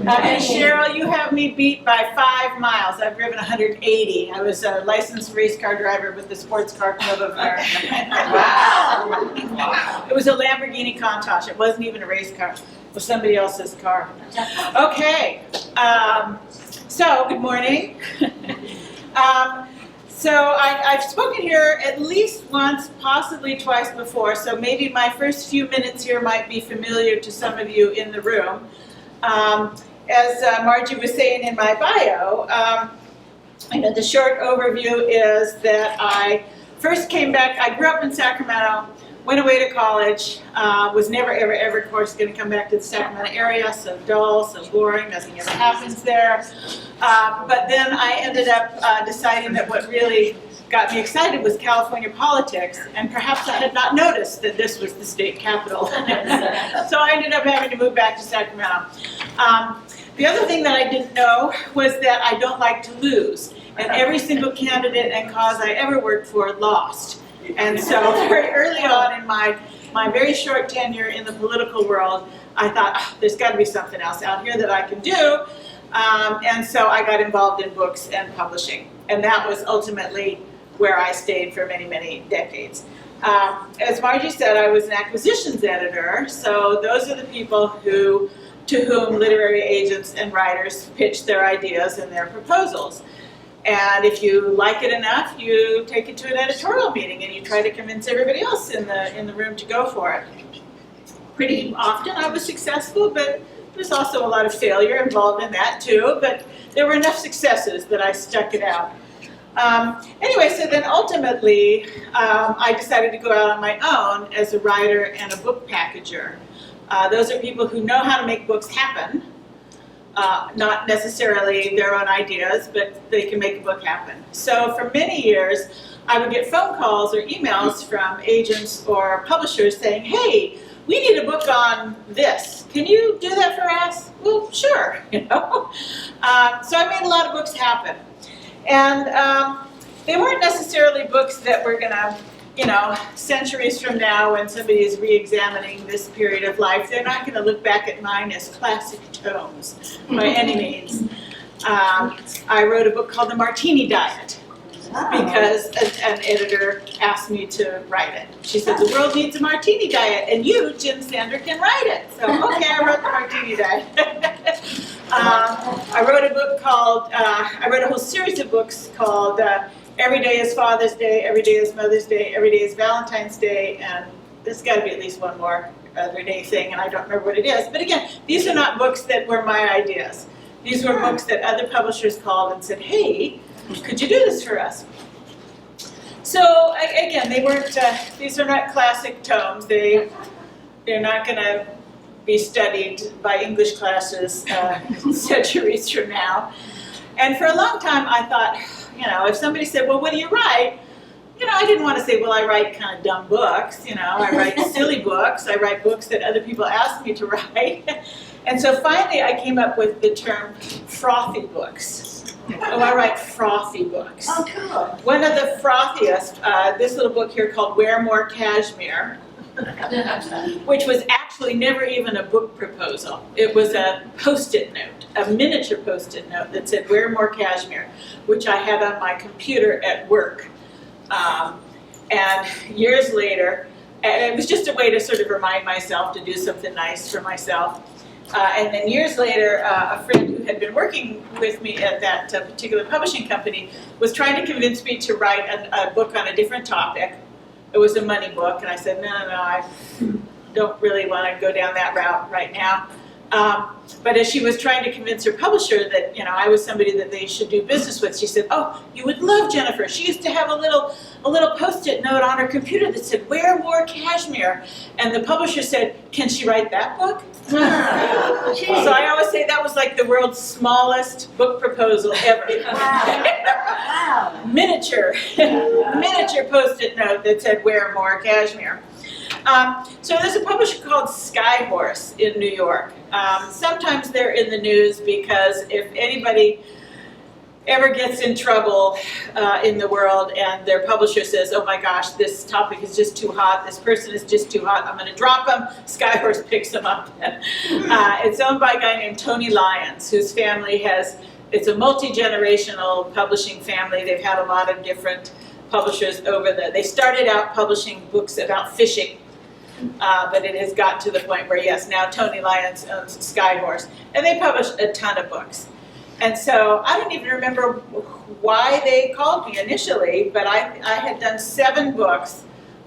And Cheryl, you have me beat by 5 miles. I've driven 180. I was a licensed race car driver with the Sports Car Club of America. Wow. It was a Lamborghini Countach. It wasn't even a race car. It was somebody else's car. Okay. So, good morning. So I've spoken here at least once, possibly twice before, so maybe my first few minutes here might be familiar to some of you in the room. As Margie was saying in my bio, the short overview is that I first came back. I grew up in Sacramento, went away to college, was never, ever, ever, of course, going to come back to the Sacramento area, so dull, so boring, nothing ever happens there. But then I ended up deciding that what really got me excited was California politics, and perhaps I had not noticed that this was the state capital. So I ended up having to move back to Sacramento. The other thing that I didn't know was that I don't like to lose, and every single candidate and cause I ever worked for lost. And so very early on in my very short tenure in the political world, I thought, there's got to be something else out here that I can do. And so I got involved in books and publishing. And that was ultimately where I stayed for many, many decades. As Margie said, I was an acquisitions editor. So those are the people to whom literary agents and writers pitch their ideas and their proposals. And if you like it enough, you take it to an editorial meeting and you try to convince everybody else in the room to go for it. Pretty often I was successful, but there's also a lot of failure involved in that too. But there were enough successes that I stuck it out. Anyway, so then ultimately I decided to go out on my own as a writer and a book packager. Those are people who know how to make books happen. Not necessarily their own ideas, but they can make a book happen. So for many years, I would get phone calls or emails from agents or publishers saying, hey, we need a book on this. Can you do that for us? Well, sure, So I made a lot of books happen. And they weren't necessarily books that were going to, centuries from now when somebody is re-examining this period of life, they're not going to look back at mine as classic tomes by any means. I wrote a book called The Martini Diet because an editor asked me to write it. She said, the world needs a martini diet, and you, Jen Sander, can write it. So, okay, I wrote The Martini Diet. I wrote a book called, I wrote a whole series of books called Every Day is Father's Day, Every Day is Mother's Day, Every Day is Valentine's Day, and there's got to be at least one more other day thing, and I don't remember what it is. But again, these are not books that were my ideas. These were books that other publishers called and said, hey, could you do this for us? So again, they weren't, these are not classic tomes. They're not going to be studied by English classes centuries from now. And for a long time, I thought, if somebody said, well, what do you write? I didn't want to say, well, I write kind of dumb books. I write silly books. I write books that other people ask me to write. And so finally, I came up with the term frothy books. Oh, I write frothy books. Oh, cool. One of the frothiest, this little book here called Wear More Cashmere, which was actually never even a book proposal. It was a Post-it note, a miniature Post-it note that said, wear more cashmere, which I had on my computer at work. And years later, it was just a way to sort of remind myself to do something nice for myself. And then years later, a friend who had been working with me at that particular publishing company was trying to convince me to write a book on a different topic. It was a money book, and I said, no, I don't really want to go down that route right now. But as she was trying to convince her publisher that I was somebody that they should do business with, she said, "Oh, you would love Jennifer. She used to have a little Post-it note on her computer that said, 'Wear more cashmere.'" And the publisher said, "Can she write that book?" So I always say that was like the world's smallest book proposal ever. Wow. Miniature Post-it note that said, "Wear more cashmere." So there's a publisher called Skyhorse in New York. Sometimes they're in the news because if anybody ever gets in trouble in the world and their publisher says, oh my gosh, this topic is just too hot, this person is just too hot, I'm going to drop them, Skyhorse picks them up. It's owned by a guy named Tony Lyons, whose family it's a multi-generational publishing family. They've had a lot of different publishers they started out publishing books about fishing, but it has got to the point where, yes, now Tony Lyons owns Skyhorse, and they publish a ton of books. And so I don't even remember why they called me initially, but I had done 7 books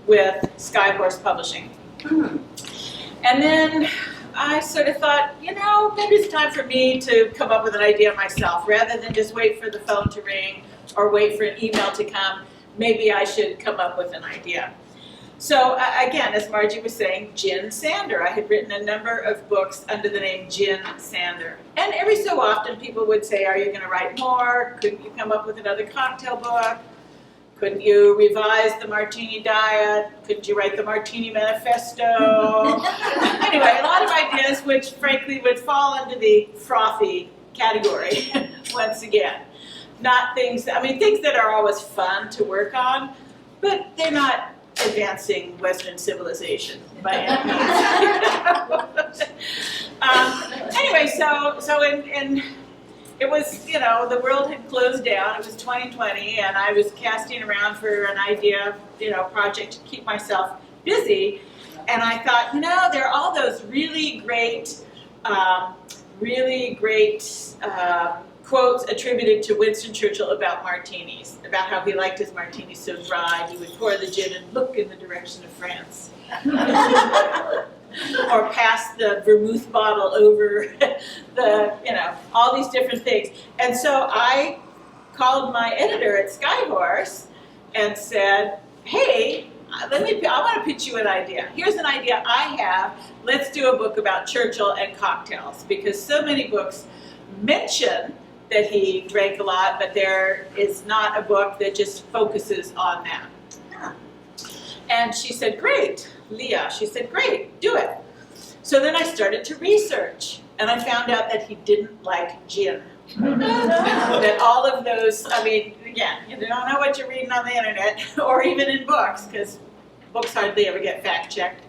with Skyhorse Publishing. And then I sort of thought, maybe it's time for me to come up with an idea myself. Rather than just wait for the phone to ring or wait for an email to come, maybe I should come up with an idea. So again, as Margie was saying, Jen Sander. I had written a number of books under the name Jen Sander. And every so often people would say, are you going to write more? Couldn't you come up with another cocktail book? Couldn't you revise the martini diet? Couldn't you write the martini manifesto? Anyway, a lot of ideas which frankly would fall under the frothy category once again. Not things that are always fun to work on, but they're not advancing Western civilization by any means. Anyway, so it was, the world had closed down. It was 2020, and I was casting around for an idea, project to keep myself busy. And I thought, there are all those really great quotes attributed to Winston Churchill about martinis, about how he liked his martinis so dry, he would pour the gin and look in the direction of France. Or pass the vermouth bottle over all these different things. And so I called my editor at Skyhorse and said, hey, I want to pitch you an idea. Here's an idea I have. Let's do a book about Churchill and cocktails, because so many books mention that he drank a lot, but there is not a book that just focuses on that. And she said, great, Leah, she said, great, do it. So then I started to research, and I found out that he didn't like gin. That all of those, again, you don't know what you're reading on the internet, or even in books, because books hardly ever get fact-checked.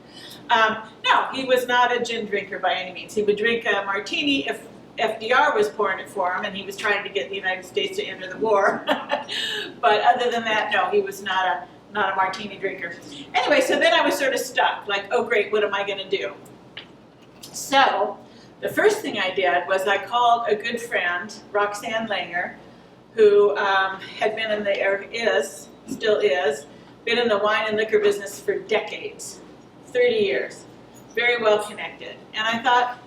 No, he was not a gin drinker by any means. He would drink a martini if FDR was pouring it for him, and he was trying to get the United States to enter the war. But other than that, no, he was not a martini drinker. Anyway, so then I was sort of stuck, like, oh great, what am I going to do? So the first thing I did was I called a good friend, Roxanne Langer, who had been in still is, been in the wine and liquor business for decades, 30 years, very well connected. And I thought,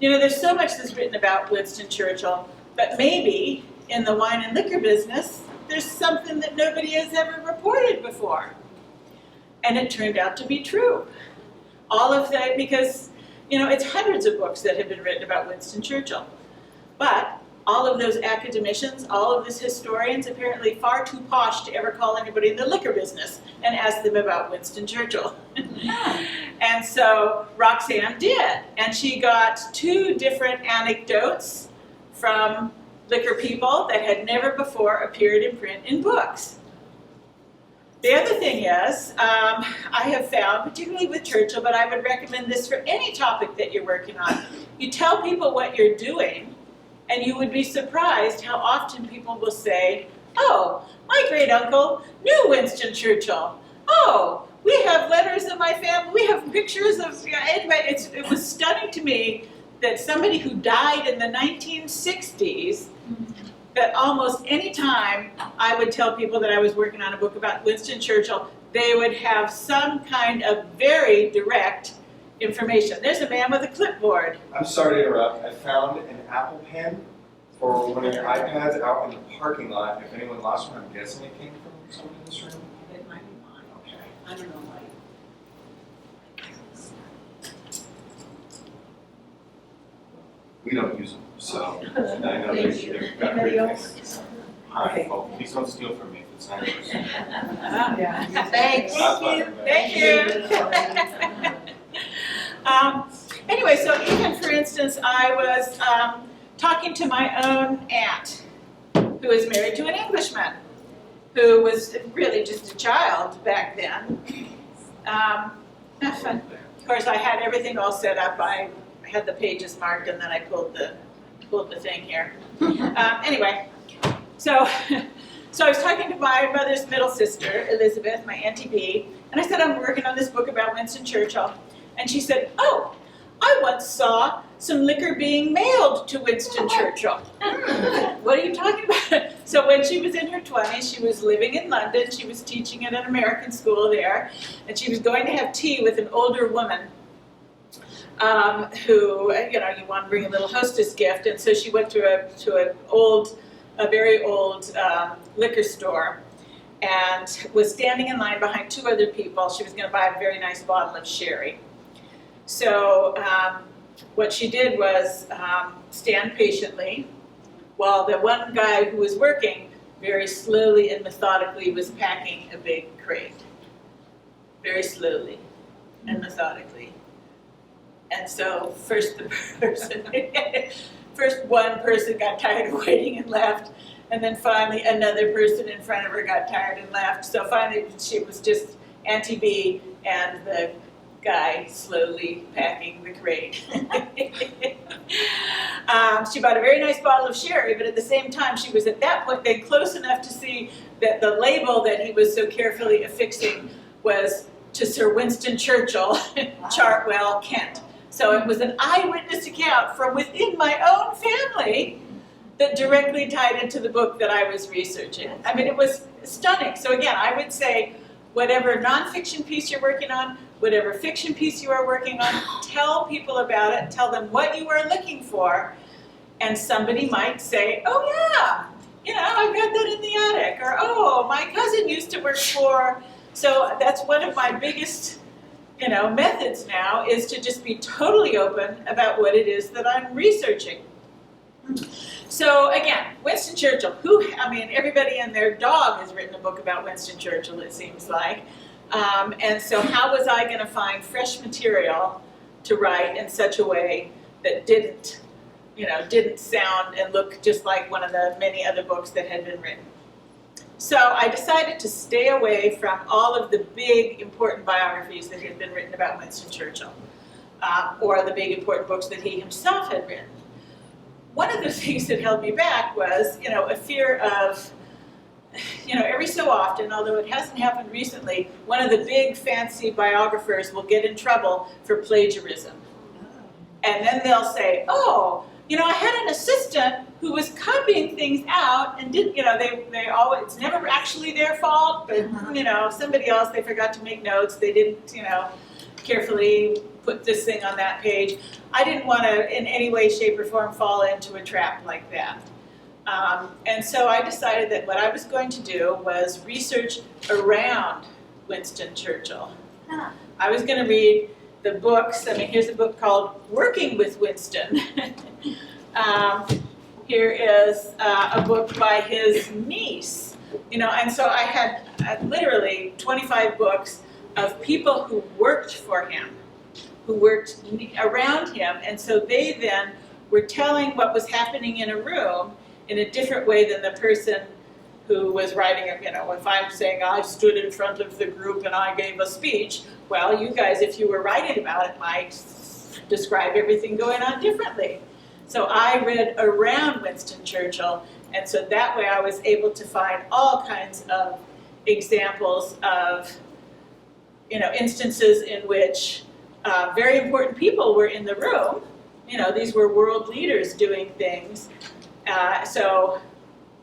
there's so much that's written about Winston Churchill, but maybe in the wine and liquor business, there's something that nobody has ever reported before. And it turned out to be true. All of that, because, it's hundreds of books that have been written about Winston Churchill. But all of those academicians, all of those historians, apparently far too posh to ever call anybody in the liquor business and ask them about Winston Churchill. And so Roxanne did, and she got 2 different anecdotes from liquor people that had never before appeared in print in books. The other thing is, I have found, particularly with Churchill, but I would recommend this for any topic that you're working on, you tell people what you're doing, and you would be surprised how often people will say, oh, my great uncle knew Winston Churchill. Oh, we have letters of my family, we have pictures of, anyway, it was stunning to me that somebody who died in the 1960s, that almost any time I would tell people that I was working on a book about Winston Churchill, they would have some kind of very direct information. There's a man with a clipboard. I'm sorry to interrupt. I found an Apple Pen for one of your iPads out in the parking lot. If anyone lost one, I'm guessing it came from someone in this room. It might be mine. Okay. I don't know why. We don't use them, so I know they've got great things. All right, well, please don't steal from me if it's not yours. Thanks. Thank you. Anyway, so even for instance, I was talking to my own aunt, who was married to an Englishman, who was really just a child back then. Of course, I had everything all set up. I had the pages marked, and then I pulled the thing here. Anyway, so I was talking to my mother's middle sister, Elizabeth, my Auntie B, and I said, I'm working on this book about Winston Churchill. And she said, oh, I once saw some liquor being mailed to Winston Churchill. What are you talking about? So when she was in her 20s, she was living in London. She was teaching at an American school there, and she was going to have tea with an older woman who, you want to bring a little hostess gift, and so she went to a very old liquor store and was standing in line behind two other people. She was going to buy a very nice bottle of sherry. So what she did was stand patiently while the one guy who was working very slowly and methodically was packing a big crate. Very slowly and methodically. And so first one person got tired of waiting and left, and then finally another person in front of her got tired and left. So finally she was just Auntie B and the guy slowly packing the crate. She bought a very nice bottle of sherry, but at the same time she was at that point then close enough to see that the label that he was so carefully affixing was to Sir Winston Churchill, Chartwell, Kent. So it was an eyewitness account from within my own family that directly tied into the book that I was researching. I mean, it was stunning. So again, I would say, whatever nonfiction piece you're working on, whatever fiction piece you are working on, tell people about it, tell them what you are looking for, and somebody might say, oh yeah, I've got that in the attic, or oh, my cousin used to work for. So that's one of my biggest methods now, is to just be totally open about what it is that I'm researching. So again, Winston Churchill, everybody and their dog has written a book about Winston Churchill, it seems like. And so how was I going to find fresh material to write in such a way that didn't sound and look just like one of the many other books that had been written? So I decided to stay away from all of the big, important biographies that had been written about Winston Churchill, or the big, important books that he himself had written. One of the things that held me back was, a fear of, every so often, although it hasn't happened recently, one of the big, fancy biographers will get in trouble for plagiarism. And then they'll say, oh, I had an assistant who was copying things out and didn't, they always, it's never actually their fault, but, somebody else, they forgot to make notes, they didn't, carefully put this thing on that page. I didn't want to, in any way, shape, or form, fall into a trap like that. And so I decided that what I was going to do was research around Winston Churchill. I was going to read the books. Here's a book called Working with Winston. Here is a book by his niece. And so I had literally 25 books of people who worked for him, who worked around him, and so they then were telling what was happening in a room in a different way than the person who was writing it. If I'm saying I stood in front of the group and I gave a speech, well, you guys, if you were writing about it, might describe everything going on differently. So I read around Winston Churchill, and so that way I was able to find all kinds of examples of instances in which very important people were in the room. These were world leaders doing things. So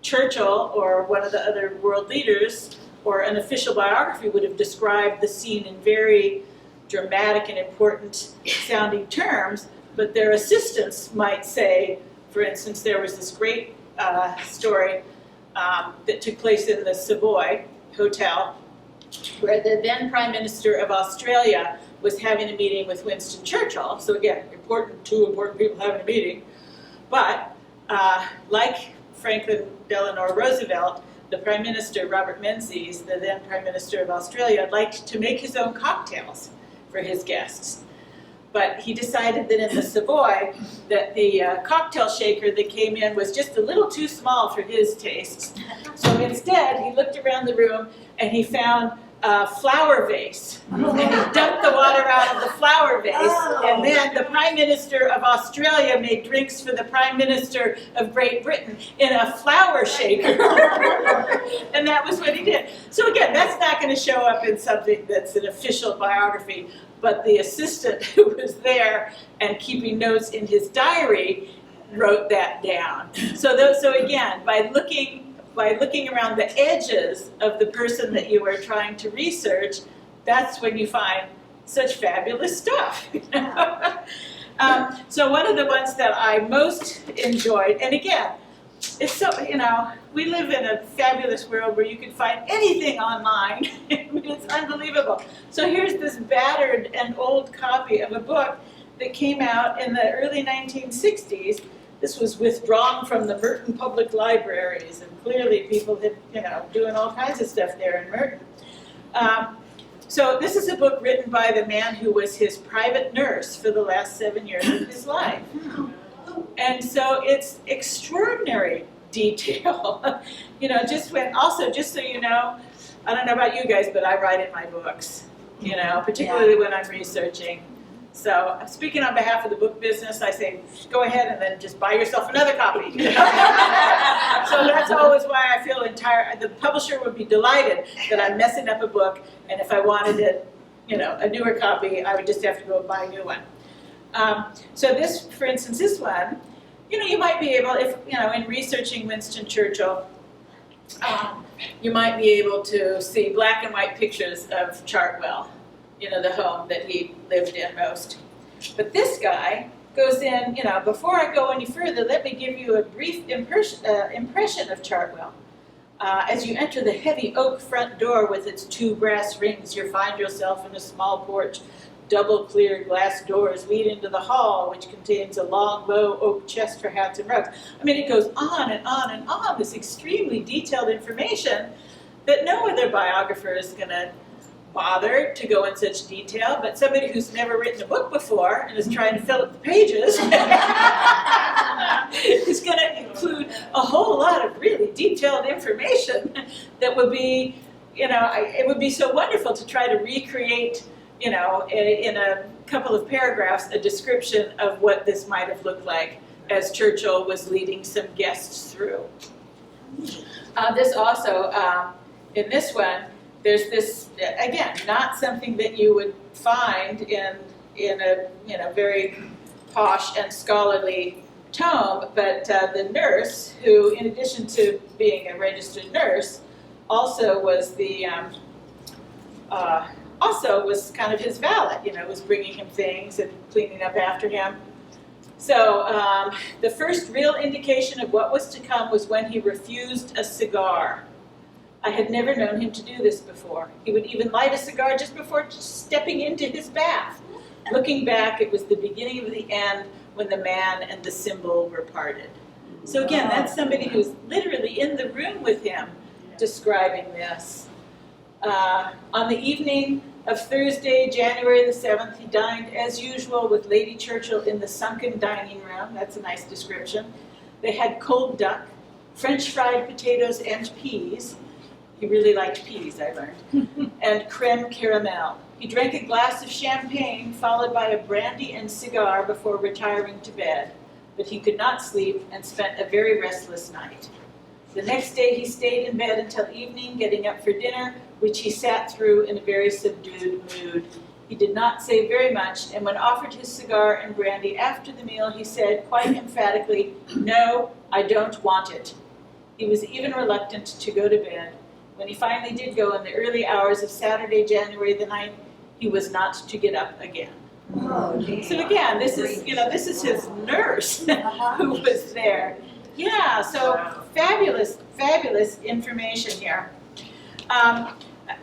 Churchill or one of the other world leaders or an official biography would have described the scene in very dramatic and important sounding terms, but their assistants might say, for instance, there was this great story that took place in the Savoy Hotel, where the then Prime Minister of Australia was having a meeting with Winston Churchill. So again, two important people having a meeting. But like Franklin Delano Roosevelt, the Prime Minister, Robert Menzies, the then Prime Minister of Australia, liked to make his own cocktails for his guests. But he decided that in the Savoy, that the cocktail shaker that came in was just a little too small for his tastes. So instead, he looked around the room and he found a flower vase. And he dumped the water out of the flower vase. And then the Prime Minister of Australia made drinks for the Prime Minister of Great Britain in a flower shaker. And that was what he did. So again, that's not going to show up in something that's an official biography. But the assistant who was there and keeping notes in his diary wrote that down. So again, by looking around the edges of the person that you are trying to research, that's when you find such fabulous stuff. So one of the ones that I most enjoyed, and again, it's so, we live in a fabulous world where you can find anything online. I mean, it's unbelievable. So here's this battered and old copy of a book that came out in the early 1960s. This was withdrawn from the Merton Public Libraries, and clearly people had, doing all kinds of stuff there in Merton. So this is a book written by the man who was his private nurse for the last 7 years of his life. And so it's extraordinary detail. Just so you know, I don't know about you guys, but I write in my books, particularly when I'm researching. So I'm speaking on behalf of the book business. I say, go ahead and then just buy yourself another copy. So that's always why I feel the publisher would be delighted that I'm messing up a book, and if I wanted it, a newer copy, I would just have to go buy a new one. So this, for instance, this one, you might be able, if, in researching Winston Churchill, you might be able to see black and white pictures of Chartwell, the home that he lived in most. But this guy goes in, before I go any further, let me give you a brief impression of Chartwell. As you enter the heavy oak front door with its 2 brass rings, you find yourself in a small porch. Double clear glass doors lead into the hall, which contains a long, low oak chest for hats and rugs. I mean, it goes on and on and on, this extremely detailed information that no other biographer is going to bother to go in such detail, but somebody who's never written a book before and is trying to fill up the pages is going to include a whole lot of really detailed information that would be, it would be so wonderful to try to recreate in a couple of paragraphs, a description of what this might have looked like as Churchill was leading some guests through. This also, in this one, there's this, again, not something that you would find in a very posh and scholarly tome, but the nurse, who, in addition to being a registered nurse, also was was kind of his valet, was bringing him things and cleaning up after him. So the first real indication of what was to come was when he refused a cigar. I had never known him to do this before. He would even light a cigar just before stepping into his bath. Looking back, it was the beginning of the end when the man and the symbol were parted. So again, that's somebody who's literally in the room with him describing this. On the evening of Thursday, January the 7th, he dined as usual with Lady Churchill in the sunken dining room. That's a nice description. They had cold duck, French fried potatoes and peas. He really liked peas, I learned. And creme caramel. He drank a glass of champagne, followed by a brandy and cigar before retiring to bed. But he could not sleep and spent a very restless night. The next day he stayed in bed until evening, getting up for dinner, which he sat through in a very subdued mood. He did not say very much, and when offered his cigar and brandy after the meal, he said quite emphatically, "No, I don't want it." He was even reluctant to go to bed. When he finally did go in the early hours of Saturday, January the 9th, he was not to get up again. Oh, dear. So again, this is his nurse who was there. Yeah, so fabulous, fabulous information here.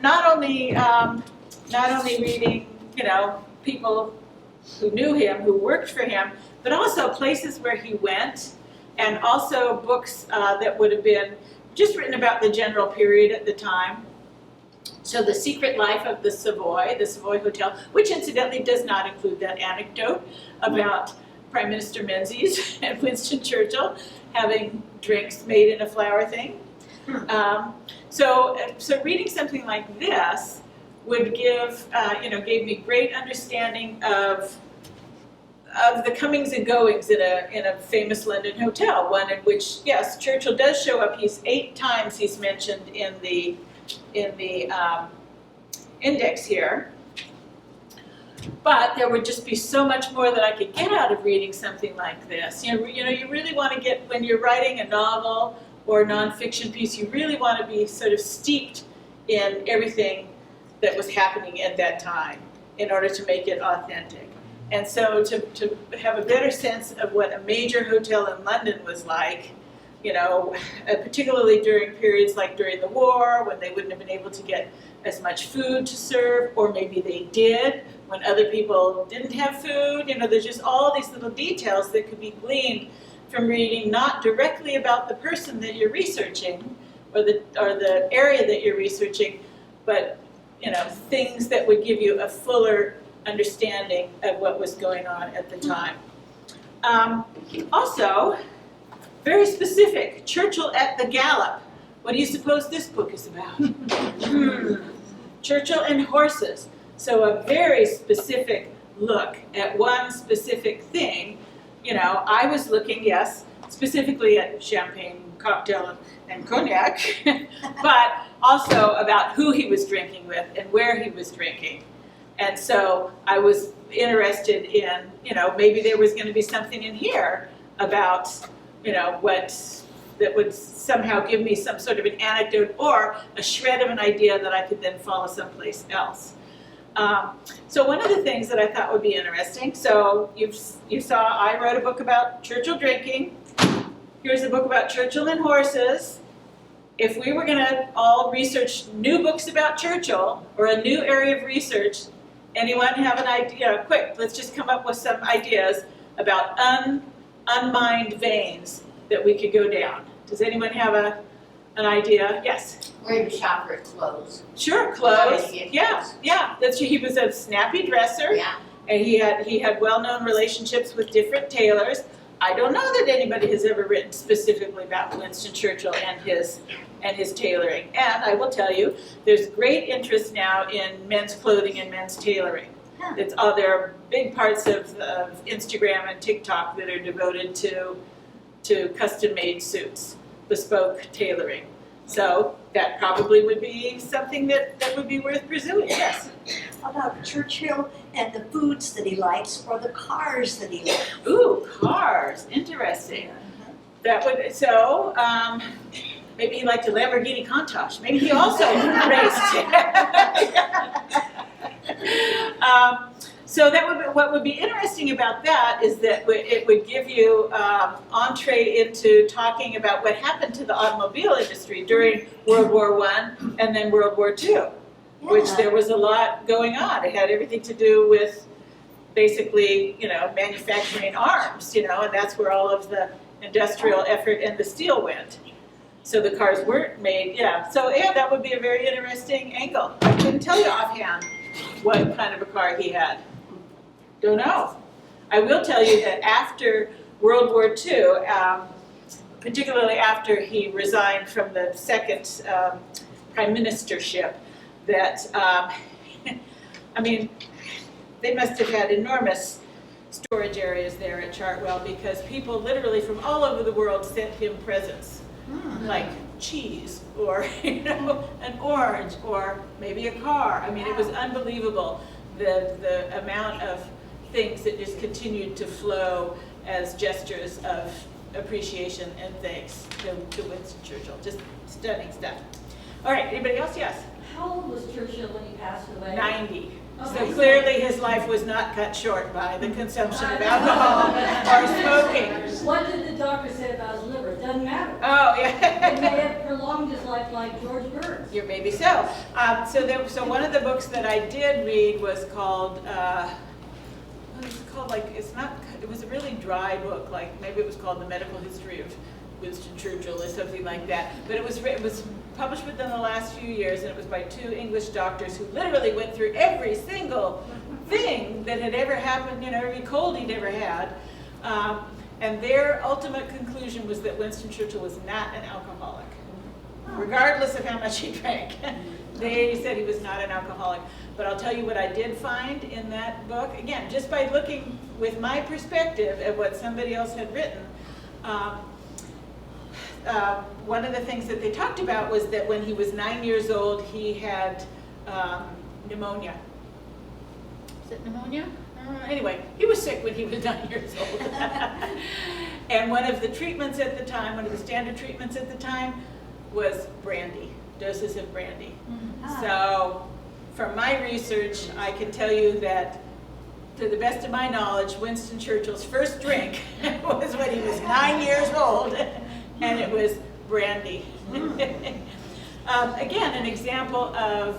Not only reading, people who knew him, who worked for him, but also places where he went, and also books that would have been just written about the general period at the time. So The Secret Life of the Savoy Hotel, which incidentally does not include that anecdote about Prime Minister Menzies and Winston Churchill having drinks made in a flower thing. So reading something like this would give, gave me great understanding of the comings and goings in a famous London hotel, one in which, yes, Churchill does show up. 8 times he's mentioned in the index here. But there would just be so much more that I could get out of reading something like this. You really want to get, when you're writing a novel or a nonfiction piece, you really want to be sort of steeped in everything that was happening at that time in order to make it authentic. And so to have a better sense of what a major hotel in London was like, particularly during periods like during the war, when they wouldn't have been able to get as much food to serve, or maybe they did, when other people didn't have food. There's just all these little details that could be gleaned from reading not directly about the person that you're researching or the area that you're researching, but things that would give you a fuller understanding of what was going on at the time. Also, very specific, Churchill at the Gallop. What do you suppose this book is about? Churchill and horses. So a very specific look at one specific thing. I was looking, yes, specifically at champagne, cocktail, and cognac, but also about who he was drinking with and where he was drinking. And so I was interested in, maybe there was going to be something in here about, what that would somehow give me some sort of an anecdote or a shred of an idea that I could then follow someplace else. So one of the things that I thought would be interesting, so you saw I wrote a book about Churchill drinking. Here's a book about Churchill and horses. If we were going to all research new books about Churchill or a new area of research, anyone have an idea? Quick, let's just come up with some ideas about unmined veins that we could go down. Does anyone have an idea? Yes? Where to shop for clothes. Sure, clothes. Yeah. He was a snappy dresser. Yeah. And he had well-known relationships with different tailors. I don't know that anybody has ever written specifically about Winston Churchill and his tailoring. And I will tell you, there's great interest now in men's clothing and men's tailoring. Huh. There are big parts of Instagram and TikTok that are devoted to custom-made suits, bespoke tailoring. So that probably would be something that would be worth pursuing. Yes. About Churchill and the foods that he likes or the cars that he likes. Ooh, cars. Interesting. That would, maybe he liked a Lamborghini Countach. Maybe he also raced. So what would be interesting about that is that it would give you entree into talking about what happened to the automobile industry during World War I and then World War II, which there was a lot going on. It had everything to do with basically, manufacturing arms, and that's where all of the industrial effort and the steel went. So the cars weren't made, So that would be a very interesting angle. I couldn't tell you offhand what kind of a car he had. Don't know. I will tell you that after World War II, particularly after he resigned from the second prime ministership, that, they must have had enormous storage areas there at Chartwell because people literally from all over the world sent him presents, like cheese or an orange or maybe a car. It was unbelievable the amount of things that just continued to flow as gestures of appreciation and thanks to Winston Churchill. Just stunning stuff. All right, anybody else? Yes? How old was Churchill when he passed away? 90. Okay. So clearly his life was not cut short by the consumption of alcohol or smoking. What did the doctor say about his liver? It doesn't matter. Oh, It yeah. may have prolonged his life like George Burns. Yeah, maybe so. So one of the books that I did read was called, it was a really dry book, like maybe it was called The Medical History of Winston Churchill or something like that. But it was published within the last few years, and it was by 2 English doctors who literally went through every single thing that had ever happened, every cold he'd ever had. And their ultimate conclusion was that Winston Churchill was not an alcoholic, regardless of how much he drank. They said he was not an alcoholic. But I'll tell you what I did find in that book, again, just by looking with my perspective at what somebody else had written. One of the things that they talked about was that when he was 9 years old, he had pneumonia. Is it pneumonia? Anyway, he was sick when he was 9 years old. And one of the treatments at the time, one of the standard treatments at the time, was brandy, doses of brandy. So from my research, I can tell you that, to the best of my knowledge, Winston Churchill's first drink was when he was 9 years old, and it was brandy. Again, an example of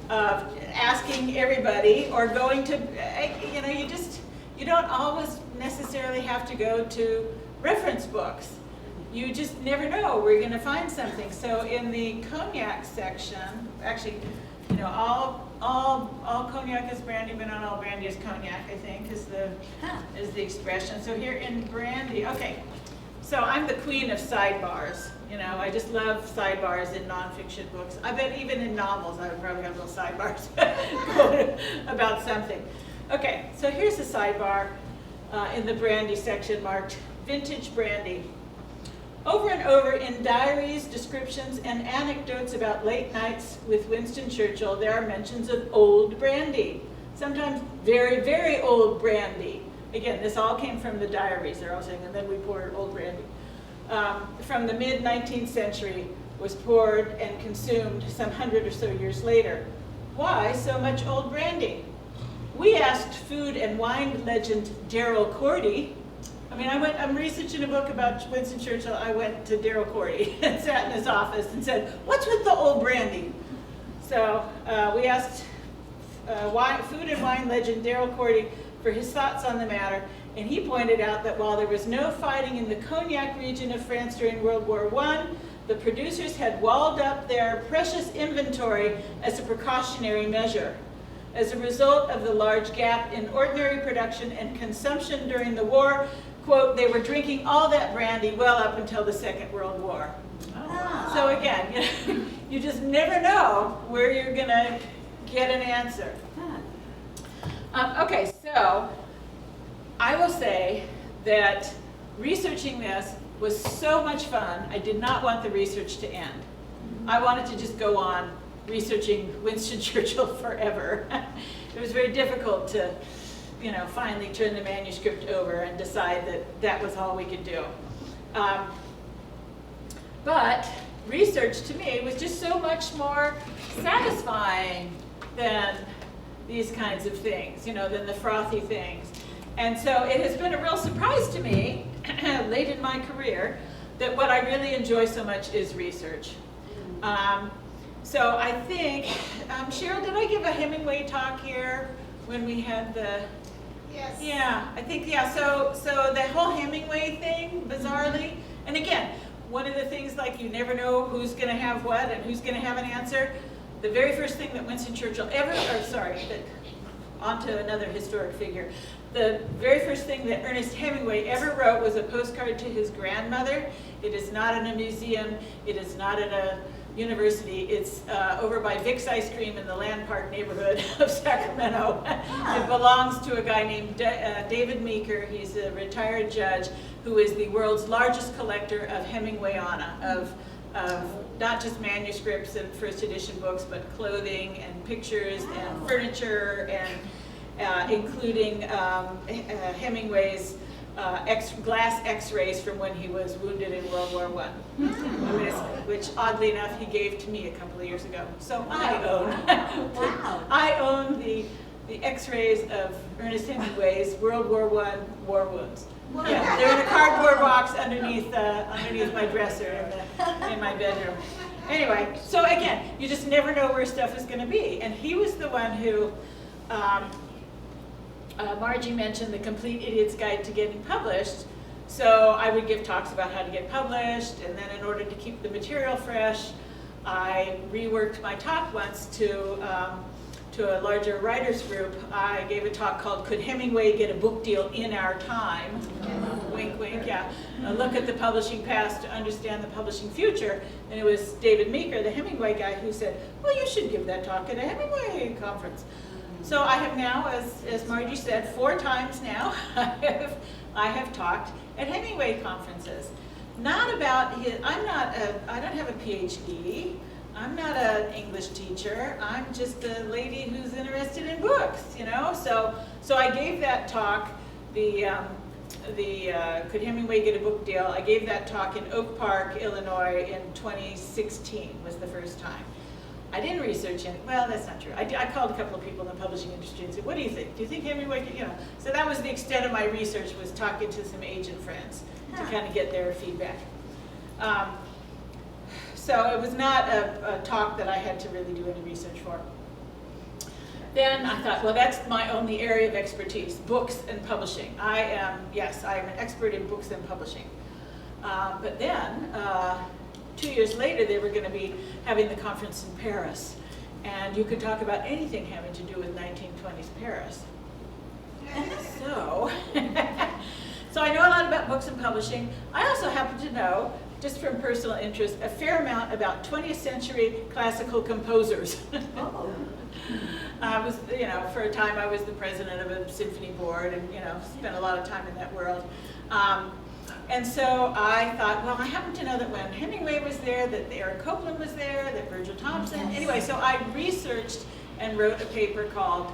asking everybody, or going to, you don't always necessarily have to go to reference books. You just never know where you're going to find something. So in the Cognac section, actually, all Cognac is brandy, but not all brandy is Cognac, I think, is the expression. So here in brandy, okay. So I'm the queen of sidebars. I just love sidebars in nonfiction books. I bet even in novels I would probably have little sidebars about something. Okay, so here's a sidebar in the brandy section marked Vintage Brandy. Over and over in diaries, descriptions, and anecdotes about late nights with Winston Churchill, there are mentions of old brandy, sometimes very, very old brandy. Again, this all came from the diaries, they're all saying, and then we poured old brandy. From the mid-19th century, was poured and consumed some 100 or so years later. Why so much old brandy? We asked food and wine legend Darrell Cordy. I'm researching a book about Winston Churchill. I went to Darrell Cordy and sat in his office and said, "What's with the old brandy?" So we asked food and wine legend Darrell Cordy for his thoughts on the matter, and he pointed out that while there was no fighting in the Cognac region of France during World War I, the producers had walled up their precious inventory as a precautionary measure. As a result of the large gap in ordinary production and consumption during the war, quote, they were drinking all that brandy well up until the Second World War. Oh. So again, you just never know where you're going to get an answer. Okay, so I will say that researching this was so much fun. I did not want the research to end. I wanted to just go on researching Winston Churchill forever. It was very difficult to, finally turn the manuscript over and decide that that was all we could do. But research to me was just so much more satisfying than these kinds of things, than the frothy things. And so it has been a real surprise to me, late in my career, that what I really enjoy so much is research. So I think, Cheryl, did I give a Hemingway talk here when we had the... Yes. Yeah, I think, yeah, so the whole Hemingway thing, bizarrely, and again, one of the things, like, you never know who's going to have what and who's going to have an answer. The very first thing that Winston Churchill onto another historic figure. The very first thing that Ernest Hemingway ever wrote was a postcard to his grandmother. It is not in a museum. It is not in a university. It's over by Vic's Ice Cream in the Land Park neighborhood of Sacramento. It belongs to a guy named David Meeker. He's a retired judge who is the world's largest collector of Hemingwayana, of not just manuscripts and first edition books, but clothing and pictures and furniture, and including Hemingway's glass x-rays from when he was wounded in World War I, which oddly enough he gave to me a couple of years ago. So I own the x-rays of Ernest Hemingway's World War I war wounds. Wow. Yeah, they're in a cardboard box underneath my dresser in my bedroom. Anyway, so again, you just never know where stuff is going to be. And he was the one who, Margie mentioned the Complete Idiot's Guide to Getting Published. So I would give talks about how to get published, and then in order to keep the material fresh, I reworked my talk once to a larger writers group. I gave a talk called "Could Hemingway Get a Book Deal in Our Time?" Wink, wink, yeah. A look at the publishing past to understand the publishing future. And it was David Meeker, the Hemingway guy, who said, well, you should give that talk at a Hemingway conference. So I have now, as Margie said, 4 times now, I have talked at Hemingway conferences. Not about his, I don't have a PhD. I'm not an English teacher. I'm just a lady who's interested in books, you know? So I gave that talk, Could Hemingway Get a Book Deal? I gave that talk in Oak Park, Illinois in 2016 was the first time. I didn't research it. Well, that's not true. I called a couple of people in the publishing industry and said, what do you think? Do you think Hemingway could, you know? So that was the extent of my research, was talking to some agent friends to kind of get their feedback. So it was not a talk that I had to really do any research for. Then I thought, well, that's my only area of expertise, books and publishing. I'm an expert in books and publishing. But then, 2 years later, they were going to be having the conference in Paris. And you could talk about anything having to do with 1920s Paris. So, so I know a lot about books and publishing. I also happen to know, just from personal interest, a fair amount about 20th century classical composers. Oh. I was, you know, for a time I was the president of a symphony board and, you know, spent a lot of time in that world. And so I thought, well, I happen to know that when Hemingway was there, that Eric Copeland was there, that Virgil Thompson. Anyway, so I researched and wrote a paper called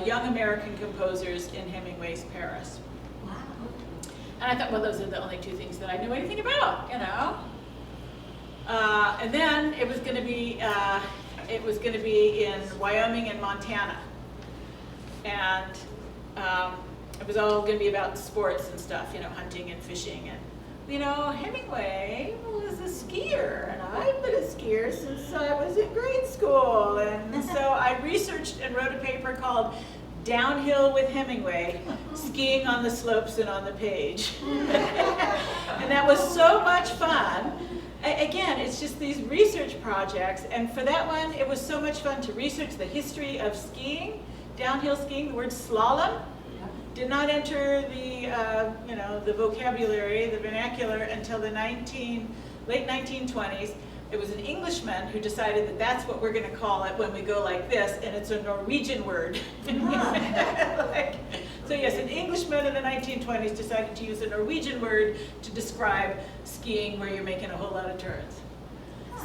Young American Composers in Hemingway's Paris. Wow. And I thought, well, those are the only 2 things that I knew anything about, you know. And then it was going to be in Wyoming and Montana, and it was all going to be about sports and stuff, you know, hunting and fishing. And you know, Hemingway was a skier, and I've been a skier since I was in grade school. And so I researched and wrote a paper called Downhill with Hemingway, Skiing on the Slopes and on the Page. And that was so much fun. Again, it's just these research projects, and for that one, it was so much fun to research the history of skiing, downhill skiing. The word slalom did not enter the, the vocabulary, the vernacular, until the late 1920s. It was an Englishman who decided that that's what we're going to call it when we go like this, and it's a Norwegian word. So yes, an Englishman in the 1920s decided to use a Norwegian word to describe skiing where you're making a whole lot of turns.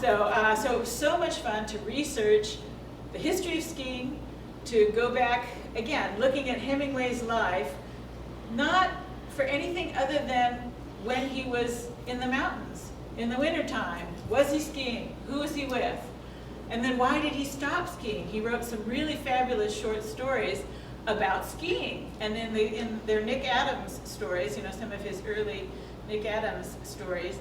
So, so it was so much fun to research the history of skiing, to go back, again, looking at Hemingway's life, not for anything other than when he was in the mountains, in the wintertime. Was he skiing? Who was he with? And then why did he stop skiing? He wrote some really fabulous short stories about skiing. And in their Nick Adams stories, you know, some of his early Nick Adams stories,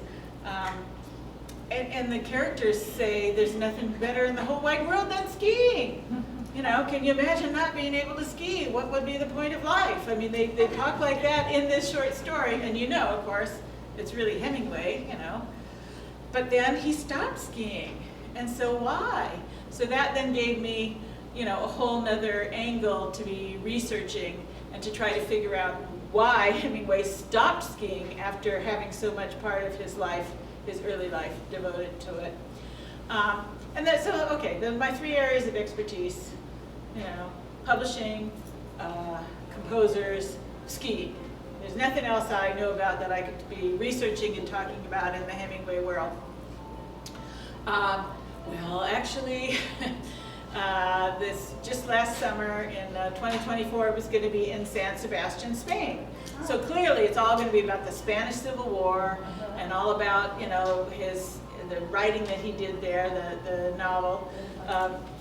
and the characters say there's nothing better in the whole wide world than skiing. You know, can you imagine not being able to ski? What would be the point of life? I mean, they talk like that in this short story, and you know, of course, it's really Hemingway, you know. But then he stopped skiing, and so why? So that then gave me, you know, a whole nother angle to be researching and to try to figure out why Hemingway stopped skiing after having so much part of his life, his early life, devoted to it. And that's so, okay, my 3 areas of expertise, you know, publishing, composers, skiing. There's nothing else I know about that I could be researching and talking about in the Hemingway world. Well, actually, this just last summer in 2024, it was going to be in San Sebastian, Spain. So clearly, it's all going to be about the Spanish Civil War and all about, you know, the writing that he did there, the novel,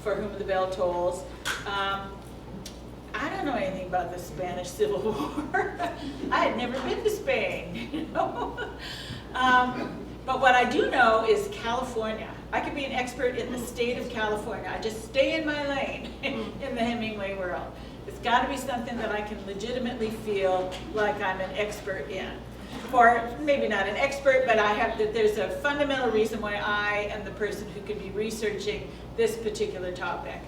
For Whom the Bell Tolls. I don't know anything about the Spanish Civil War. I had never been to Spain, you know. But what I do know is California. I could be an expert in the state of California. I just stay in my lane in the Hemingway world. It's got to be something that I can legitimately feel like I'm an expert in. or maybe not an expert, but there's a fundamental reason why I am the person who could be researching this particular topic.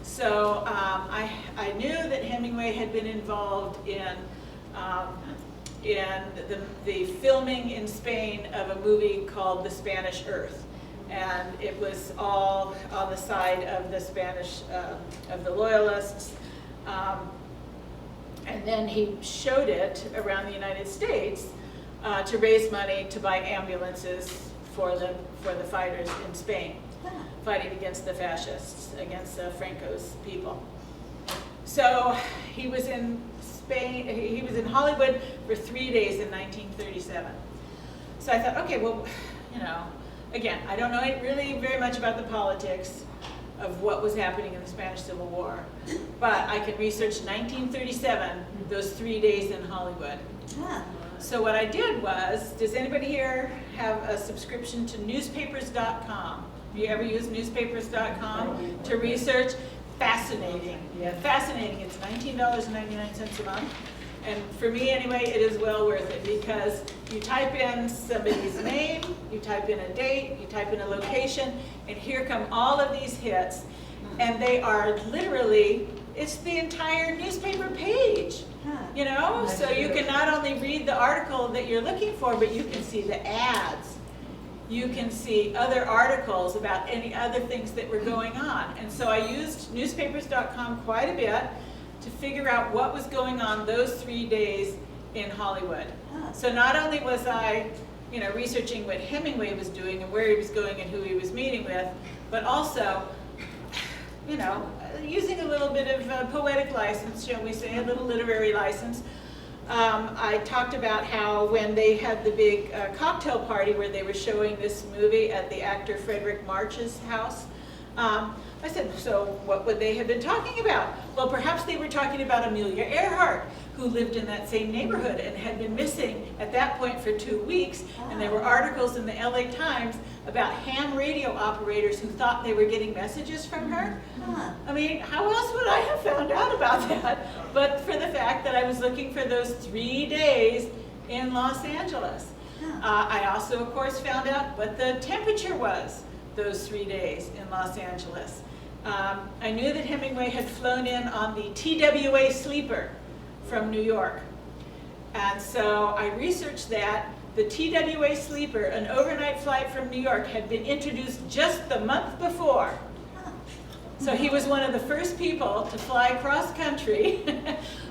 So I knew that Hemingway had been involved in the filming in Spain of a movie called The Spanish Earth. And it was all on the side of the Spanish, of the Loyalists. And then he showed it around the United States to raise money to buy ambulances for the fighters in Spain, fighting against the fascists, against Franco's people. So he was in Spain, he was in Hollywood for 3 days in 1937. So I thought, okay, well, again, I don't know really very much about the politics of what was happening in the Spanish Civil War, but I could research 1937, those 3 days in Hollywood. So what I did was, does anybody here have a subscription to newspapers.com? You ever use newspapers.com to research? Fascinating. Yeah, fascinating. It's $19.99 a month. And for me anyway, it is well worth it because you type in somebody's name, you type in a date, you type in a location, and here come all of these hits. And they are literally, it's the entire newspaper page, So you can not only read the article that you're looking for, but you can see the ads. You can see other articles about any other things that were going on. And so I used newspapers.com quite a bit to figure out what was going on those 3 days in Hollywood. So not only was I, researching what Hemingway was doing and where he was going and who he was meeting with, but also, using a little bit of poetic license, shall we say, a little literary license. I talked about how when they had the big cocktail party where they were showing this movie at the actor Frederick March's house, I said, so what would they have been talking about? Well, perhaps they were talking about Amelia Earhart, who lived in that same neighborhood and had been missing at that point for 2 weeks. And there were articles in the LA Times about ham radio operators who thought they were getting messages from her. I mean, how else would I have found out about that? But for the fact that I was looking for those 3 days in Los Angeles. I also, of course, found out what the temperature was those 3 days in Los Angeles. I knew that Hemingway had flown in on the TWA Sleeper from New York. And so I researched that. The TWA Sleeper, an overnight flight from New York, had been introduced just the month before. So he was one of the first people to fly cross country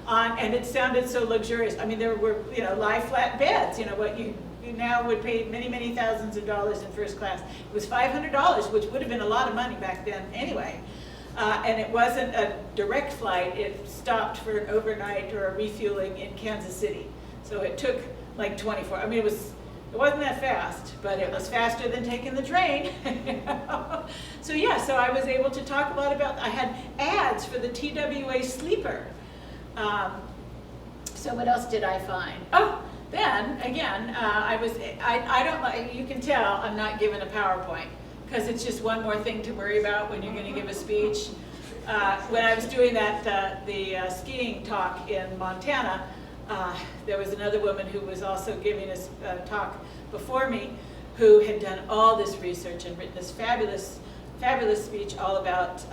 and it sounded so luxurious. I mean, there were, lie flat beds, what you now would pay many, many thousands of dollars in first class. It was $500, which would have been a lot of money back then anyway. And it wasn't a direct flight. It stopped for an overnight or a refueling in Kansas City. So it took like 24. I mean, it wasn't that fast, but it was faster than taking the train. So yeah, so I was able to talk a lot about, I had ads for the TWA Sleeper. So what else did I find? Oh, then again, I don't like, you can tell I'm not given a PowerPoint because it's just one more thing to worry about when you're going to give a speech. When I was doing the skiing talk in Montana, there was another woman who was also giving a talk before me who had done all this research and written this fabulous, fabulous speech all about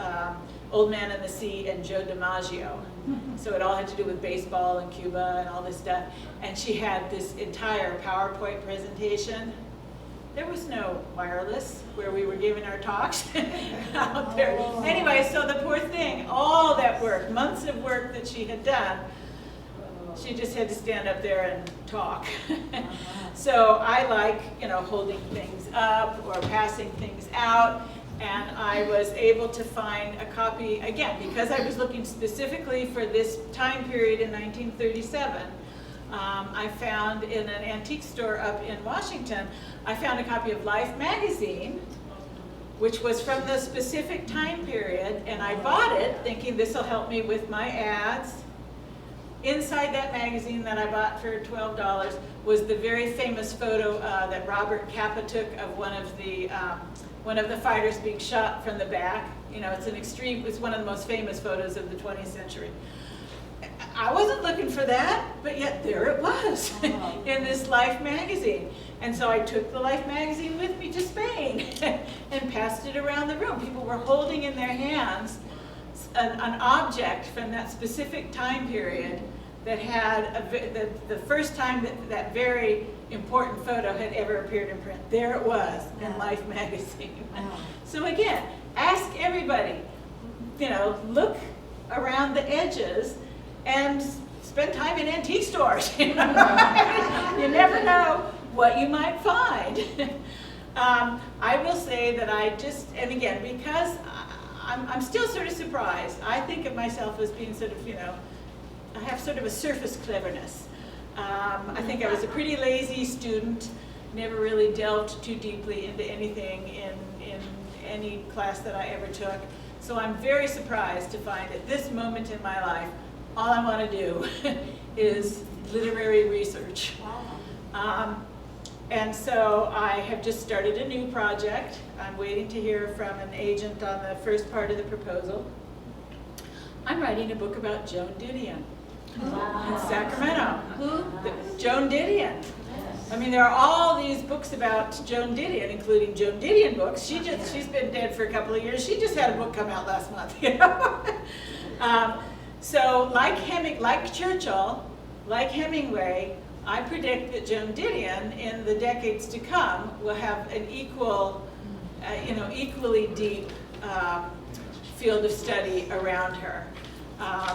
Old Man and the Sea and Joe DiMaggio. So it all had to do with baseball and Cuba and all this stuff. And she had this entire PowerPoint presentation. There was no wireless where we were giving our talks out there. Anyway, so the poor thing, all that work, months of work that she had done, she just had to stand up there and talk. So I like, holding things up or passing things out. And I was able to find a copy, again, because I was looking specifically for this time period in 1937. I found in an antique store up in Washington, I found a copy of Life magazine, which was from the specific time period, and I bought it thinking this will help me with my ads. Inside that magazine that I bought for $12 was the very famous photo that Robert Capa took of one of the fighters being shot from the back. It's one of the most famous photos of the 20th century. I wasn't looking for that, but yet there it was in this Life magazine. And so I took the Life magazine with me to Spain and passed it around the room. People were holding in their hands an object from that specific time period that had the first time that very important photo had ever appeared in print. There it was in Life magazine. So again, ask everybody, look around the edges and spend time in antique stores. You never know what you might find. I will say that and again, because I'm still sort of surprised. I think of myself as being sort of, I have sort of a surface cleverness. I think I was a pretty lazy student, never really delved too deeply into anything in any class that I ever took. So I'm very surprised to find at this moment in my life, all I want to do is literary research. And so I have just started a new project. I'm waiting to hear from an agent on the first part of the proposal. I'm writing a book about Joan Didion in Sacramento. Joan Didion. I mean, there are all these books about Joan Didion, including Joan Didion books. She's been dead for a couple of years. She just had a book come out last month. So like Churchill, like Hemingway, I predict that Joan Didion, in the decades to come, will have an equally deep field of study around her.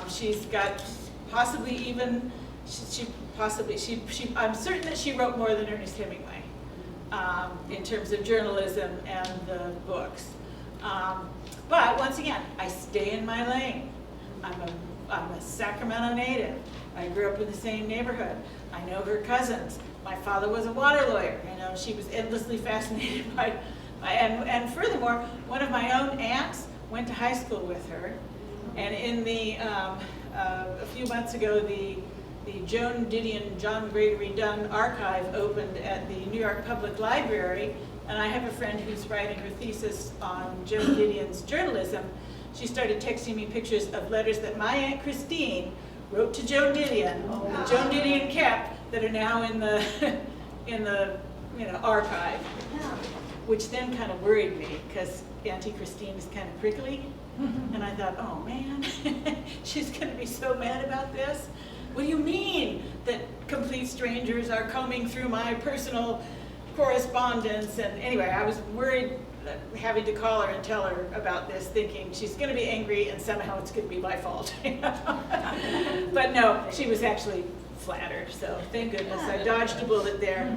She's got possibly even, I'm certain that she wrote more than Ernest Hemingway in terms of journalism and the books. But once again, I stay in my lane. I'm a Sacramento native. I grew up in the same neighborhood. I know her cousins. My father was a water lawyer. She was endlessly fascinated by, and furthermore, one of my own aunts went to high school with her. And in the, a few months ago, the Joan Didion, John Gregory Dunn archive opened at the New York Public Library, and I have a friend who's writing her thesis on Joan Didion's journalism. She started texting me pictures of letters that my Aunt Christine wrote to Joan Didion, that Joan Didion kept, that are now in the archive, which then kind of worried me, because Auntie Christine is kind of prickly. And I thought, oh man, she's going to be so mad about this. What do you mean that complete strangers are combing through my personal correspondence? And anyway, I was worried, having to call her and tell her about this, thinking she's going to be angry and somehow it's going to be my fault. But no, she was actually flattered, so thank goodness I dodged a bullet there.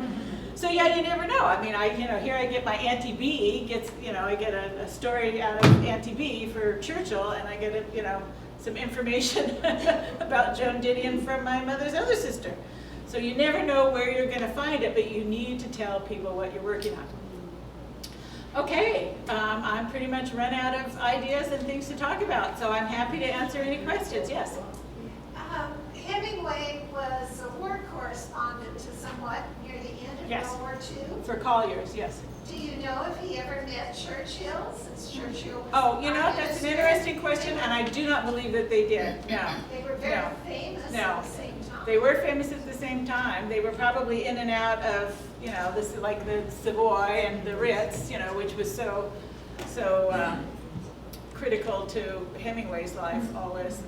So yeah, you never know. I mean, here I get my Auntie B gets, I get a story out of Auntie B for Churchill, and I get some information about Joan Didion from my mother's other sister. So you never know where you're going to find it, but you need to tell people what you're working on. Okay, I'm pretty much run out of ideas and things to talk about, so I'm happy to answer any questions. Yes? Hemingway was a war correspondent to somewhat near the end of Yes. World War II. For Collier's, yes. Do you know if he ever met Churchill, since Churchill was Oh, Prime that's an Minister? interesting question, and I do not believe that they did. No. They were very No. famous No. at the same time. They were famous at the same time. They were probably in and out of, this like the Savoy and the Ritz, which was so critical to Hemingway's life always.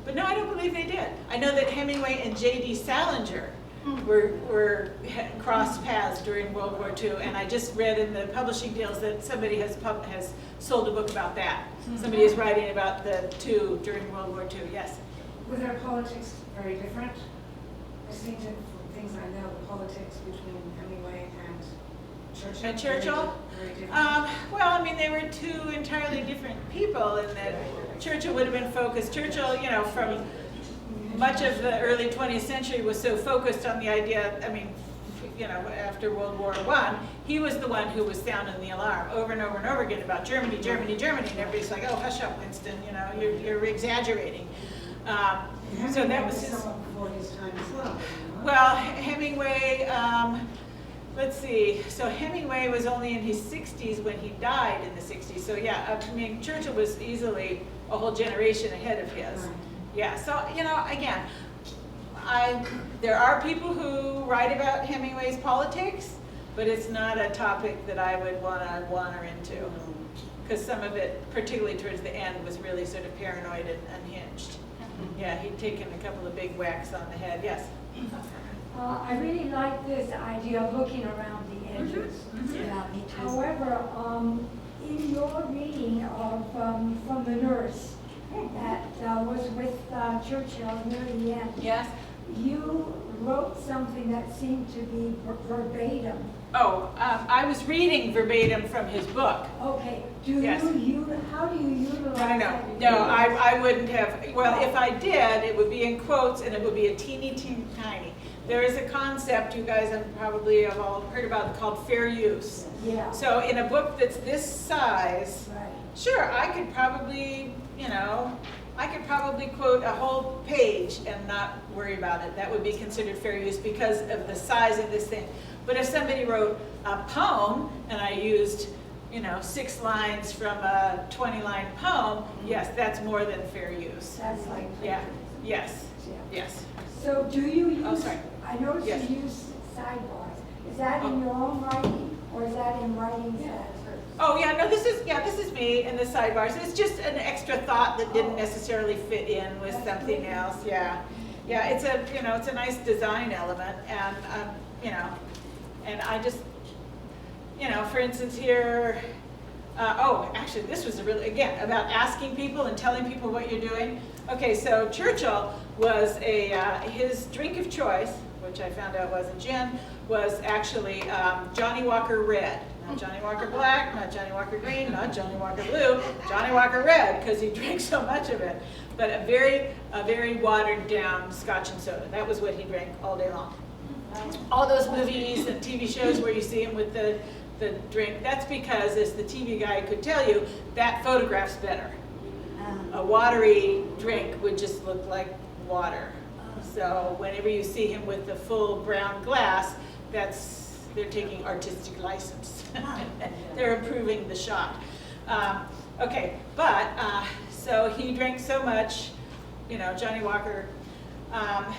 But no, I don't believe they did. I know that Hemingway and J.D. Salinger were crossed paths during World War II, and I just read in the publishing deals that somebody has sold a book about that. Somebody is writing about the two during World War II. Yes. Were their politics very different? I seem to, from things I know, the politics between Hemingway and Churchill. And Churchill? Very different. Well, I mean, they were two entirely different people in that Churchill would have been focused. Churchill, from much of the early 20th century was so focused on the idea, after World War I, he was the one who was sounding the alarm over and over and over again about Germany, Germany, Germany, and everybody's like, oh, hush up, Winston, you're exaggerating. So that was his... Somewhat before his time as well. Well, Hemingway, let's see, so Hemingway was only in his 60s when he died in the 60s. So yeah, Churchill was easily a whole generation ahead of his. Yeah, so, you know, again, there are people who write about Hemingway's politics, but it's not a topic that I would want to wander into. Because some of it, particularly towards the end, was really sort of paranoid and unhinged. Yeah, he'd taken a couple of big whacks on the head, yes. I really like this idea of looking around the edges. Yeah, me too. However, in your reading of From the Nurse, that was with Churchill near the end, Yes? you wrote something that seemed to be verbatim. Oh, I was reading verbatim from his book. Okay, do Yes. how do you utilize that? No, I wouldn't have, well, if I did, it would be in quotes and it would be a teeny tiny. There is a concept you guys have probably have all heard about called fair use. Yeah, So in a book that's this size, right. sure, I could probably, you know, I could probably quote a whole page and not worry about it. That would be considered fair use because of the size of this thing. But if somebody wrote a poem and I used, you know, 6 lines from a 20-line poem, yes, that's more than fair use. That's like. Yeah, yes, Yeah. yes. So do you use? Oh, sorry. I noticed Yes. you use sidebars. Is that in your own writing, or is that in writings that? Oh, yeah, no, this is me and the sidebars. It's just an extra thought that didn't necessarily fit in with something else, yeah. Yeah, it's a, you know, it's a nice design element and, you know, and I just, you know, for instance here, actually this was again, about asking people and telling people what you're doing. Okay, so Churchill was his drink of choice, which I found out wasn't gin, was actually Johnny Walker Red. Not Johnny Walker Black, not Johnny Walker Green, not Johnny Walker Blue, Johnny Walker Red, because he drank so much of it. But a very watered down Scotch and soda. That was what he drank all day long. All those movies and TV shows where you see him with the drink, that's because, as the TV guy could tell you, that photographs better. A watery drink would just look like water. So whenever you see him with the full brown glass, they're taking artistic license. They're improving the shot. Okay, but so he drank so much, you know, Johnny Walker.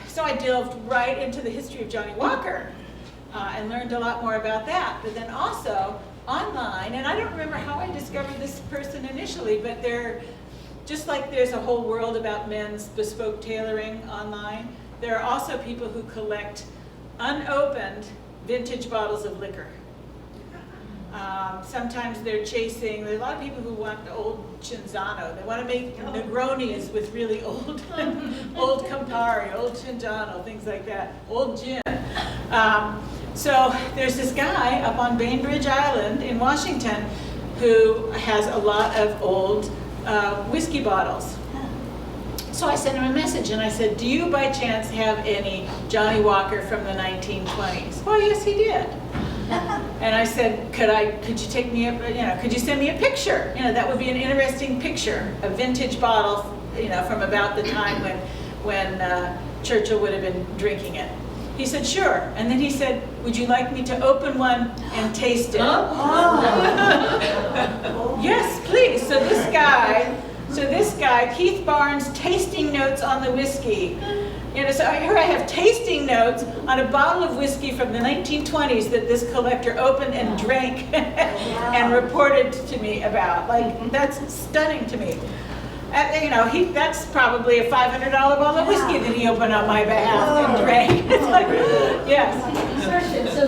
So I delved right into the history of Johnny Walker and learned a lot more about that. But then also online, and I don't remember how I discovered this person initially, but just like there's a whole world about men's bespoke tailoring online, there are also people who collect unopened vintage bottles of liquor. Sometimes they're chasing, there are a lot of people who want old Cinzano. They want to make Negronis with really old, old Campari, old Cinzano, things like that, old gin. So there's this guy up on Bainbridge Island in Washington who has a lot of old whiskey bottles. So I sent him a message and I said, do you by chance have any Johnny Walker from the 1920s? Oh, yes, he did. And I said, could you take me could you send me a picture? You know, that would be an interesting picture, a vintage bottle, you know, from about the time when Churchill would have been drinking it. He said, sure. And then he said, would you like me to open one and taste it? Yes, please. So this guy, Keith Barnes, tasting notes on the whiskey. You know, so here I have tasting notes on a bottle of whiskey from the 1920s that this collector opened and drank and reported to me about. Like, that's stunning to me. You know, that's probably a $500 bottle of whiskey that he opened on my behalf and drank. It's like, yes. Question, so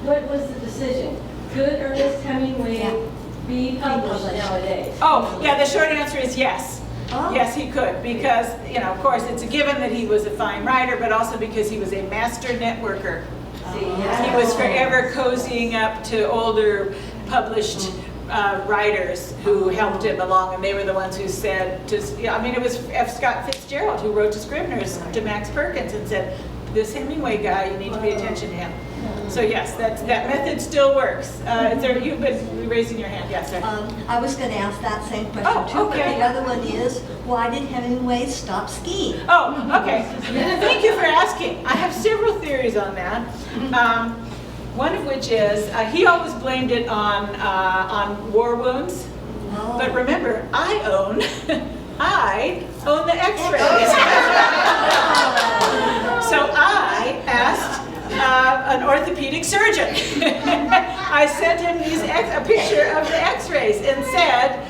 what was the decision? Could Ernest Hemingway be published nowadays? Oh, yeah, the short answer is yes. Oh. Yes, he could, because, you know, of course, it's a given that he was a fine writer, but also because he was a master networker. He was forever cozying up to older published writers who helped him along, and they were the ones who said, I mean, it was F. Scott Fitzgerald who wrote to Scribner's, to Max Perkins, and said, this Hemingway guy, you need to pay attention to him. So yes, that method still works. You've been raising your hand, yes, sir. I was going to ask that same question too, okay. but the other one is, why did Hemingway stop skiing? Oh, okay. Thank you for asking. I have several theories on that. One of which is he always blamed it on war wounds. Oh. But remember, I own the orthopedic surgeon. I sent him a picture of the x-rays and said,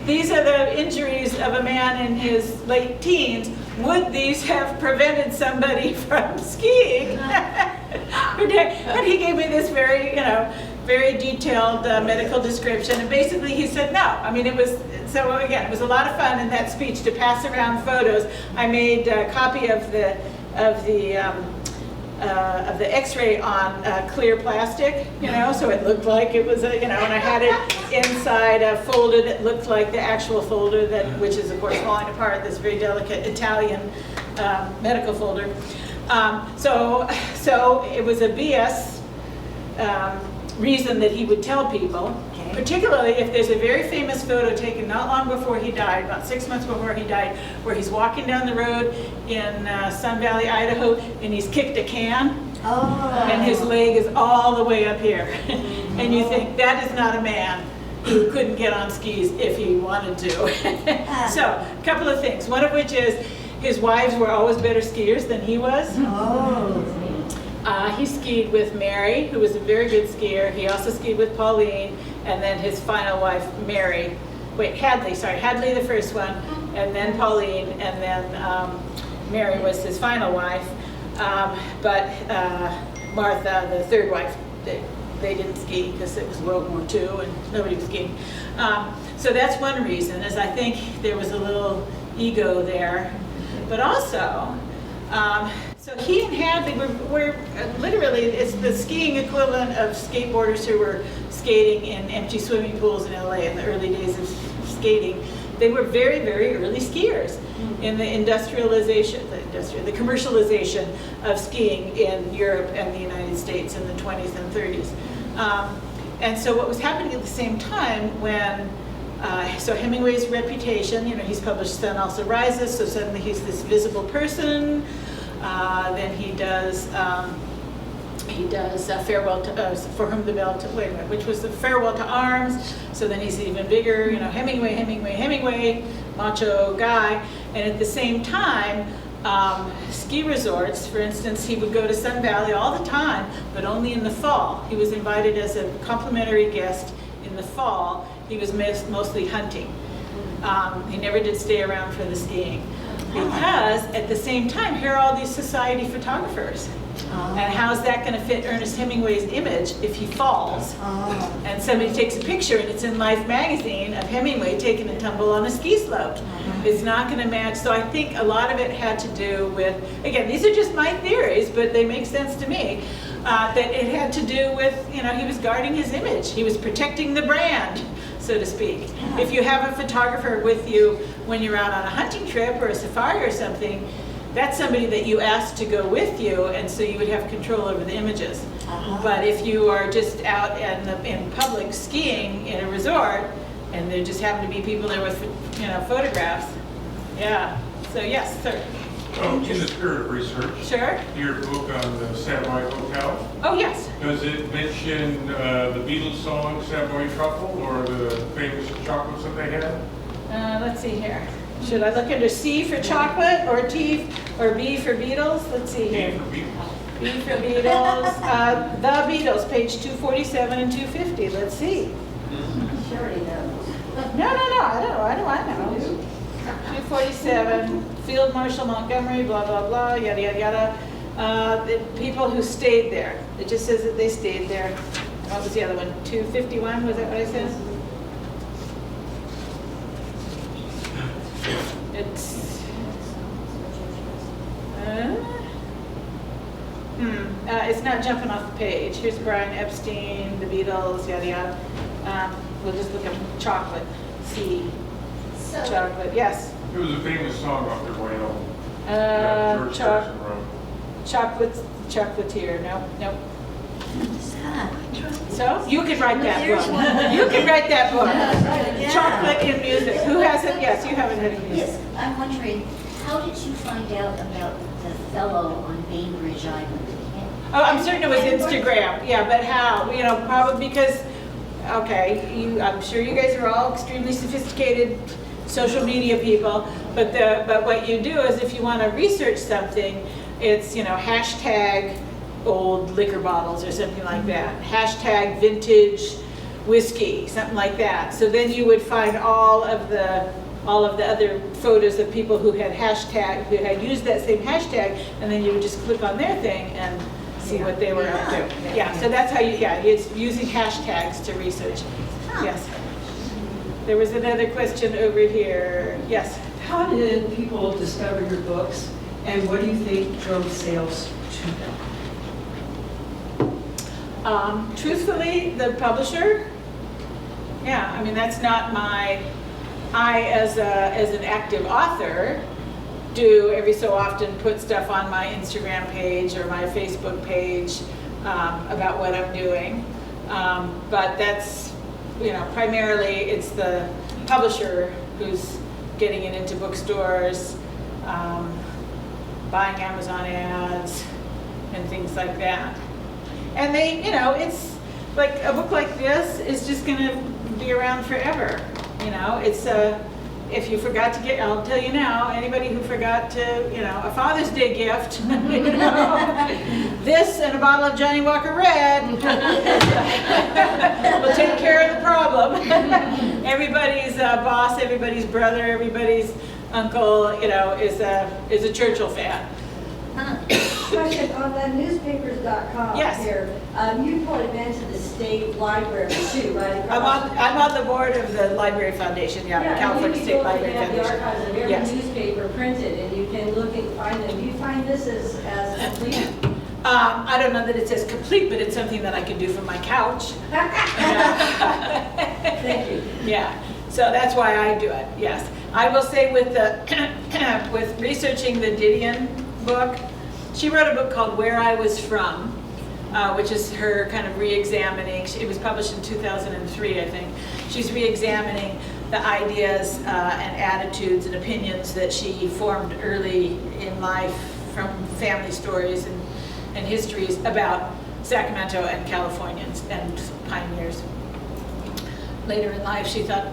these are the injuries of a man in his late teens. Would these have prevented somebody from skiing? And he gave me this very, very detailed medical description. And basically he said no. I mean, it was a lot of fun in that speech to pass around photos. I made a copy of the x-ray on clear plastic, so it looked like it was and I had it inside a folder that looked like the actual folder, which is of course falling apart, this very delicate Italian medical folder. So it was a BS reason that he would tell people, particularly if there's a very famous photo taken not long before he died, about 6 months before he died, where he's walking down the road in Sun Valley, Idaho, and he's kicked a can, and his leg is all the way up here. And you think, that is not a man who couldn't get on skis if he wanted to. So, a couple of things, one of which is his wives were always better skiers than he was. He skied with Mary, who was a very good skier. He also skied with Pauline, and then his final wife, Hadley the first one, and then Pauline, and then Mary was his final wife. But Martha, the third wife, they didn't ski because it was World War II and nobody was skiing. So that's one reason, is I think there was a little ego there. But also, so he and Hadley were literally, it's the skiing equivalent of skateboarders who were skating in empty swimming pools in LA in the early days of skating. They were very, very early skiers in the the commercialization of skiing in Europe and the United States in the 20s and 30s. And so what was happening at the same time when so Hemingway's reputation, he's published Sun Also Rises, so suddenly he's this visible person. Then he does Farewell to, For Whom the Bell, which was the Farewell to Arms. So then he's even bigger, Hemingway, macho guy. And at the same time, ski resorts, for instance, he would go to Sun Valley all the time, but only in the fall. He was invited as a complimentary guest in the fall. He was mostly hunting. He never did stay around for the skiing. Because at the same time, here are all these society photographers. And how's that going to fit Ernest Hemingway's image if he falls? And somebody takes a picture and it's in Life magazine of Hemingway taking a tumble on a ski slope. It's not going to match. So I think a lot of it had to do with, again, these are just my theories, but they make sense to me, that it had to do with, he was guarding his image. He was protecting the brand, so to speak. If you have a photographer with you when you're out on a hunting trip or a safari or something, that's somebody that you ask to go with you, and so you would have control over the images. But if you are just out in public skiing in a resort, and there just happen to be people there with photographs, so yes, sir. In the spirit of research, Sure. your book on the Savoy Hotel, Oh yes. does it mention the Beatles song Savoy Truffle or the famous chocolates that they had? Let's see here. Should I look under C for chocolate or T or B for Beatles? Let's see here. B for Beatles. The Beatles, page 247 and 250. Let's see. She already knows. No. I know. 247. Field Marshal Montgomery. Blah blah blah. Yada yada yada. The people who stayed there. It just says that they stayed there. What was the other one? 251. Was that what I said? It's not jumping off the page. Here's Brian Epstein, the Beatles, yada yada. We'll just look up chocolate. C. So, Chocolate. Yes. It was a famous song off their way home. George Harrison wrote. Chocolatier. Nope. So you can write that book. You can write that book. Chocolate in music. Who hasn't? Yes, you haven't had it. yes, I'm wondering, how did you find out about the fellow on Bainbridge Island? Oh, I'm certain it was Instagram. Yeah, but how? Probably because, I'm sure you guys are all extremely sophisticated social media people, but what you do is if you want to research something, it's, hashtag old liquor bottles or something like that. Hashtag vintage whiskey, something like that. So then you would find all of the other photos of people who had used that same hashtag, and then you would just click on their thing and see what they were up to. Yeah, so that's how it's using hashtags to research. Yes. There was another question over here. Yes. How did people discover your books, and what do you think drove sales to them? Truthfully, the publisher. Yeah, I mean, that's not I, as an active author, do every so often put stuff on my Instagram page or my Facebook page about what I'm doing. But that's, primarily it's the publisher who's getting it into bookstores, buying Amazon ads, and things like that. And they, it's like a book like this is just going to be around forever. It's if you forgot to I'll tell you now, anybody who forgot to, a Father's Day gift, this and a bottle of Johnny Walker Red will take care of the problem. Everybody's boss, everybody's brother, everybody's uncle, is a Churchill fan. Question on the newspapers.com Yes. here. You probably been to the state library too, right? I'm on the board of the Library Foundation, California State Library Have the Foundation. archives of every Yes. newspaper printed, and you can look and find them. Do you find this as complete? I don't know that it's as complete, but it's something that I can do from my couch. Thank you. Yeah, so that's why I do it, yes. I will say with with researching the Didion book, she wrote a book called Where I Was From, which is her kind of re-examining. It was published in 2003, I think. She's re-examining the ideas and attitudes and opinions that she formed early in life from family stories and histories about Sacramento and Californians and pioneers. Later in life, she thought,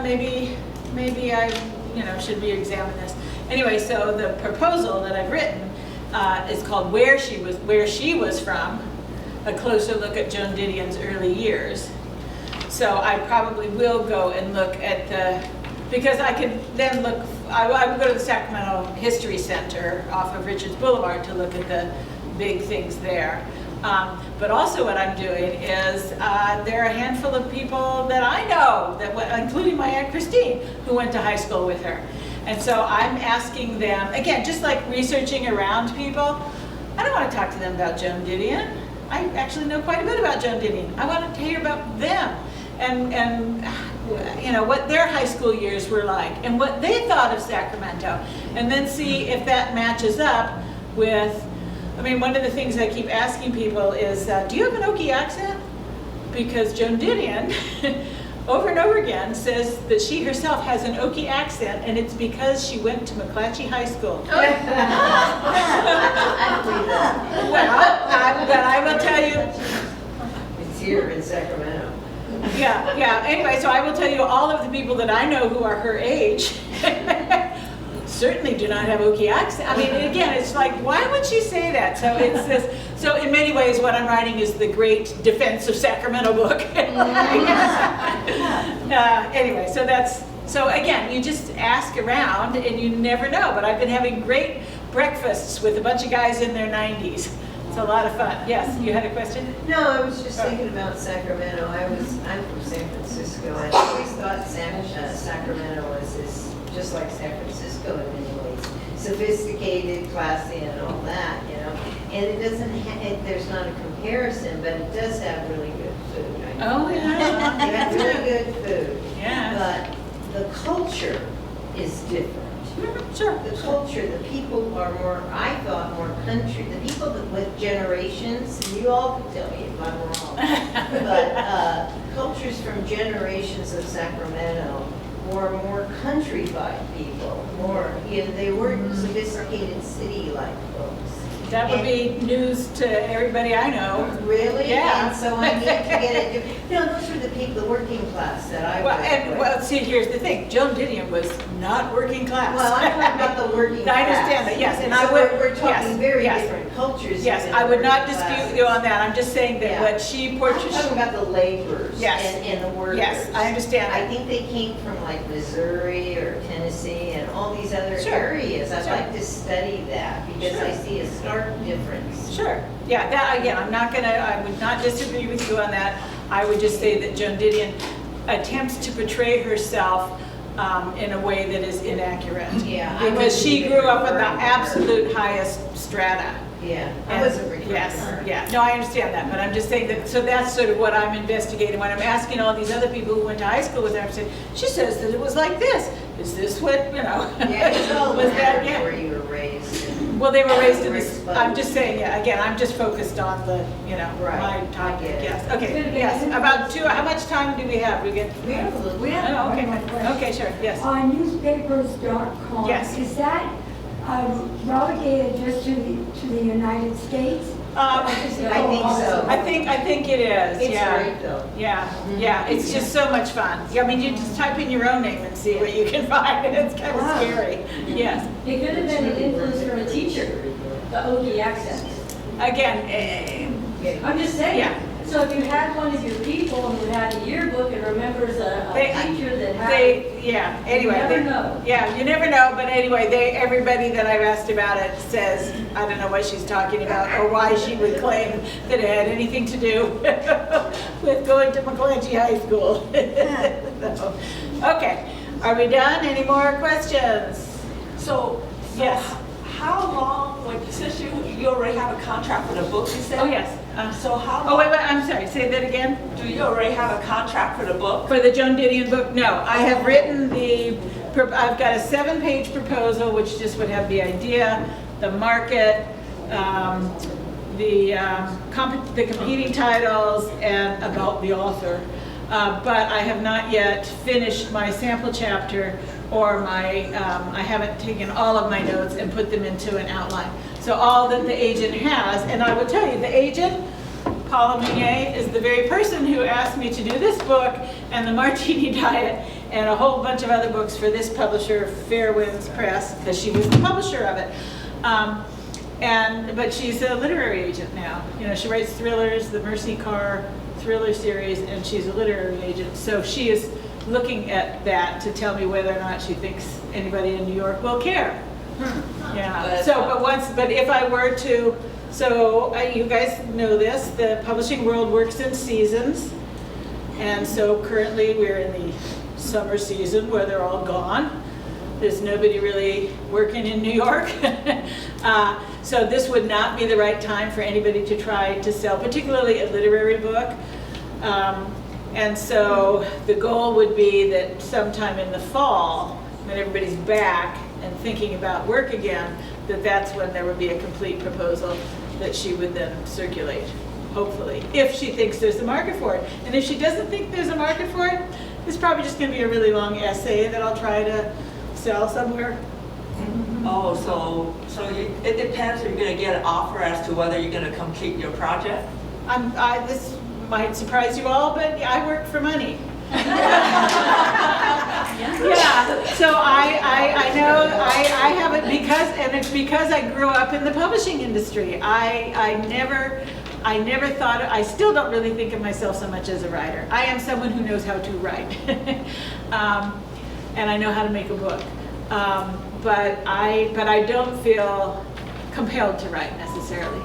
maybe I, should re-examine this. Anyway, so the proposal that I've written is called Where She Was From, a closer look at Joan Didion's early years. So I probably will go and look at because I can then look, I would go to the Sacramento History Center off of Richards Boulevard to look at the big things there. But also what I'm doing is there are a handful of people that I know, including my Aunt Christine, who went to high school with her. And so I'm asking them, again, just like researching around people, I don't want to talk to them about Joan Didion. I actually know quite a bit about Joan Didion. I want to hear about them and what their high school years were like and what they thought of Sacramento, and then see if that matches up with, one of the things I keep asking people is, do you have an Okie accent? Because Joan Didion, over and over again, says that she herself has an Okie accent, and it's because she went to McClatchy High School. I believe that. Well, but I will tell you, It's here in Sacramento. yeah. Anyway, so I will tell you all of the people that I know who are her age certainly do not have Okie accent. Again, it's like, why would she say that? So it's this. So in many ways, what I'm writing is the great defense of Sacramento book. Anyway, so again, you just ask around and you never know. But I've been having great breakfasts with a bunch of guys in their 90s. It's a lot of fun. Yes, you had a question? No, I was just thinking about Sacramento. I'm from San Francisco. I always thought Sacramento was just like San Francisco in many ways. Sophisticated, classy, and all that, And it doesn't there's not a comparison, but it does have really good food. Oh, yeah. They have really good food. Yeah. But the culture is different. Sure. The culture, the people are more, I thought, more country. The people with generations, and you all can tell me if I'm wrong, but cultures from generations of Sacramento were more countrified people, more, they weren't sophisticated city-like folks. That would be news to everybody I know. Really? Yeah. And so I need to get it, those were the people, the working class that I Well, worked and, with. well, see, here's the thing, Joan Didion was not working class. Well, I'm talking about the working class. I understand that, yes, and I So would, we're talking very yes. different cultures. Yes, within I would the not working dispute classes. you on that, I'm just saying that Yeah. what she I'm portrays. talking about the laborers Yes. and the workers. Yes, I understand I that. think they came from like Missouri or Tennessee and all these other Sure. areas. I'd Sure. like to study that because Sure. I see a stark difference. Sure, yeah, that, again, I would not disagree with you on that. I would just say that Joan Didion attempts to portray herself in a way that is inaccurate. Yeah, I Because wasn't she even grew up in the referring to her. absolute highest strata. Yeah, I And- wasn't referring to Yes, her. yeah, no, I understand that, but I'm just saying that, so that's sort of what I'm investigating. When I'm asking all these other people who went to high school with her, I'm saying, she says that it was like this. Is this what, you know? Yeah, it's all was that, matters yeah. where you were raised. and- Well, they were raised in Where this, exposed. I'm just saying, yeah, again, I'm just focused on the, you know, Right, my I topic, get it. yes. Okay, yes, about two, how much time do we have? We get? We have a little. We have Oh, okay, one more question. okay, sure, yes. On newspapers.com. Yes. Is that relegated just to the United States? Um, Or does it I go think all so. over? I think it is, It's yeah. great though. Yeah, yeah, it's just so much fun. Yeah, I mean, you just type in your own name and see what you can find, and it's kind of Wow. scary, yes. It could have been an influence from a teacher, the Okie accent. Again, I'm just saying. Yeah. So if you had one of your people who had a yearbook and remembers a They- teacher that had. yeah, anyway. You never they- know. Yeah, you never know, but anyway, everybody that I've asked about it says, I don't know what she's talking about, or why she would claim that it had anything to do with going to McClatchy High School. So, okay, are we done? Any more questions? So Yes. how long, since you already have a contract for the book, you said? Oh, yes. So how Oh, long, wait, I'm sorry, say that again? do you already have a contract for the book? For the Joan Didion book, no. I have written I've got a 7-page proposal, which just would have the idea, the market, the competing titles, and about the author. But I have not yet finished my sample chapter or I haven't taken all of my notes and put them into an outline. So all that the agent has, and I will tell you, the agent, Paula Meunier, is the very person who asked me to do this book and the Martini Diet and a whole bunch of other books for this publisher, Fairwinds Press, because she was the publisher of it. But she's a literary agent now. You know, she writes thrillers, the Mercy Carr thriller series, and she's a literary agent. So she is looking at that to tell me whether or not she thinks anybody in New York will care. Yeah. But if I were to, you guys know this, the publishing world works in seasons. And so currently we're in the summer season where they're all gone. There's nobody really working in New York. So this would not be the right time for anybody to try to sell, particularly a literary book. And so the goal would be that sometime in the fall, when everybody's back and thinking about work again, that's when there would be a complete proposal that she would then circulate, hopefully, if she thinks there's a market for it. And if she doesn't think there's a market for it, it's probably just going to be a really long essay that I'll try to sell somewhere. Oh, so it depends if you're gonna get an offer as to whether you're gonna complete your project? This might surprise you all, but I work for money. Yeah, so I know I have it and it's because I grew up in the publishing industry. I never thought, I still don't really think of myself so much as a writer. I am someone who knows how to write. And I know how to make a book. But I don't feel compelled to write necessarily.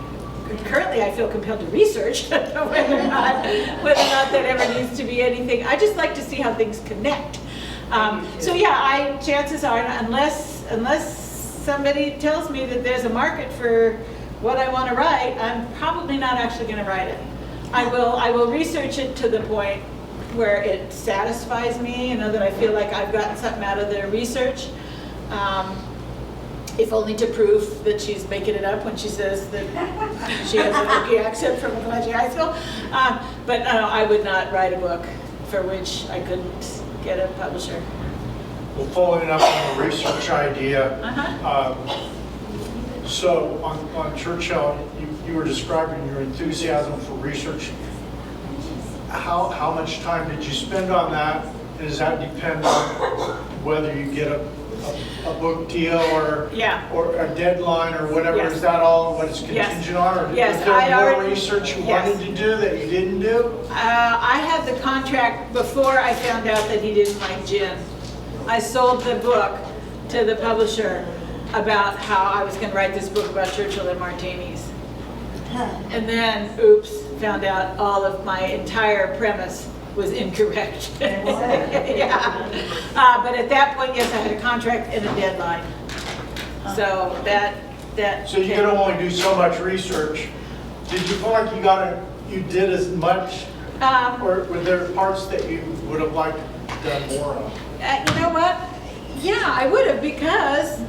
Currently, I feel compelled to research whether or not that ever needs to be anything. I just like to see how things connect. So yeah, chances are, unless somebody tells me that there's a market for what I want to write, I'm probably not actually going to write it. I will research it to the point where it satisfies me, you know, that I feel like I've gotten something out of the research. If only to prove that she's making it up when she says that she has an Okie accent from McClatchy High School. But I would not write a book for which I couldn't get a publisher. Well, following up on the research idea, So on Churchill, you were describing your enthusiasm for research. How much time did you spend on that? Does that depend on whether you get a book deal or a deadline or whatever? Yes. Is that all what it's contingent on? Or Yes, was there I more already- research you yes. wanted to do that you didn't do? I had the contract before I found out that he didn't like gin. I sold the book to the publisher about how I was going to write this book about Churchill and martinis. And then, oops, found out all of my entire premise was incorrect. Yeah. But at that point, yes, I had a contract and a deadline. So that. So you could only do so much research. Did you feel like you did as much, or were there parts that you would have liked done more of? You know what? Yeah, I would have, because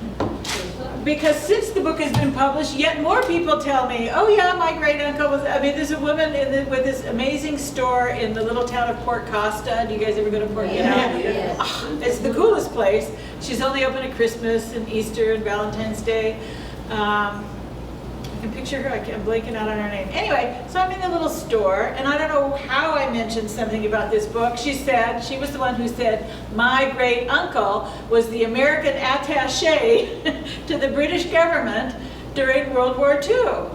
since the book has been published, yet more people tell me, oh yeah, my great uncle was, there's a woman with this amazing store in the little town of Port Costa. Do you guys ever go to Port Costa? Yes. Oh, it's the coolest place. She's only open at Christmas and Easter and Valentine's Day. I can picture her, I'm blanking out on her name. Anyway, so I'm in the little store, and I don't know how I mentioned something about this book. She was the one who said, my great uncle was the American attaché to the British government during World War II.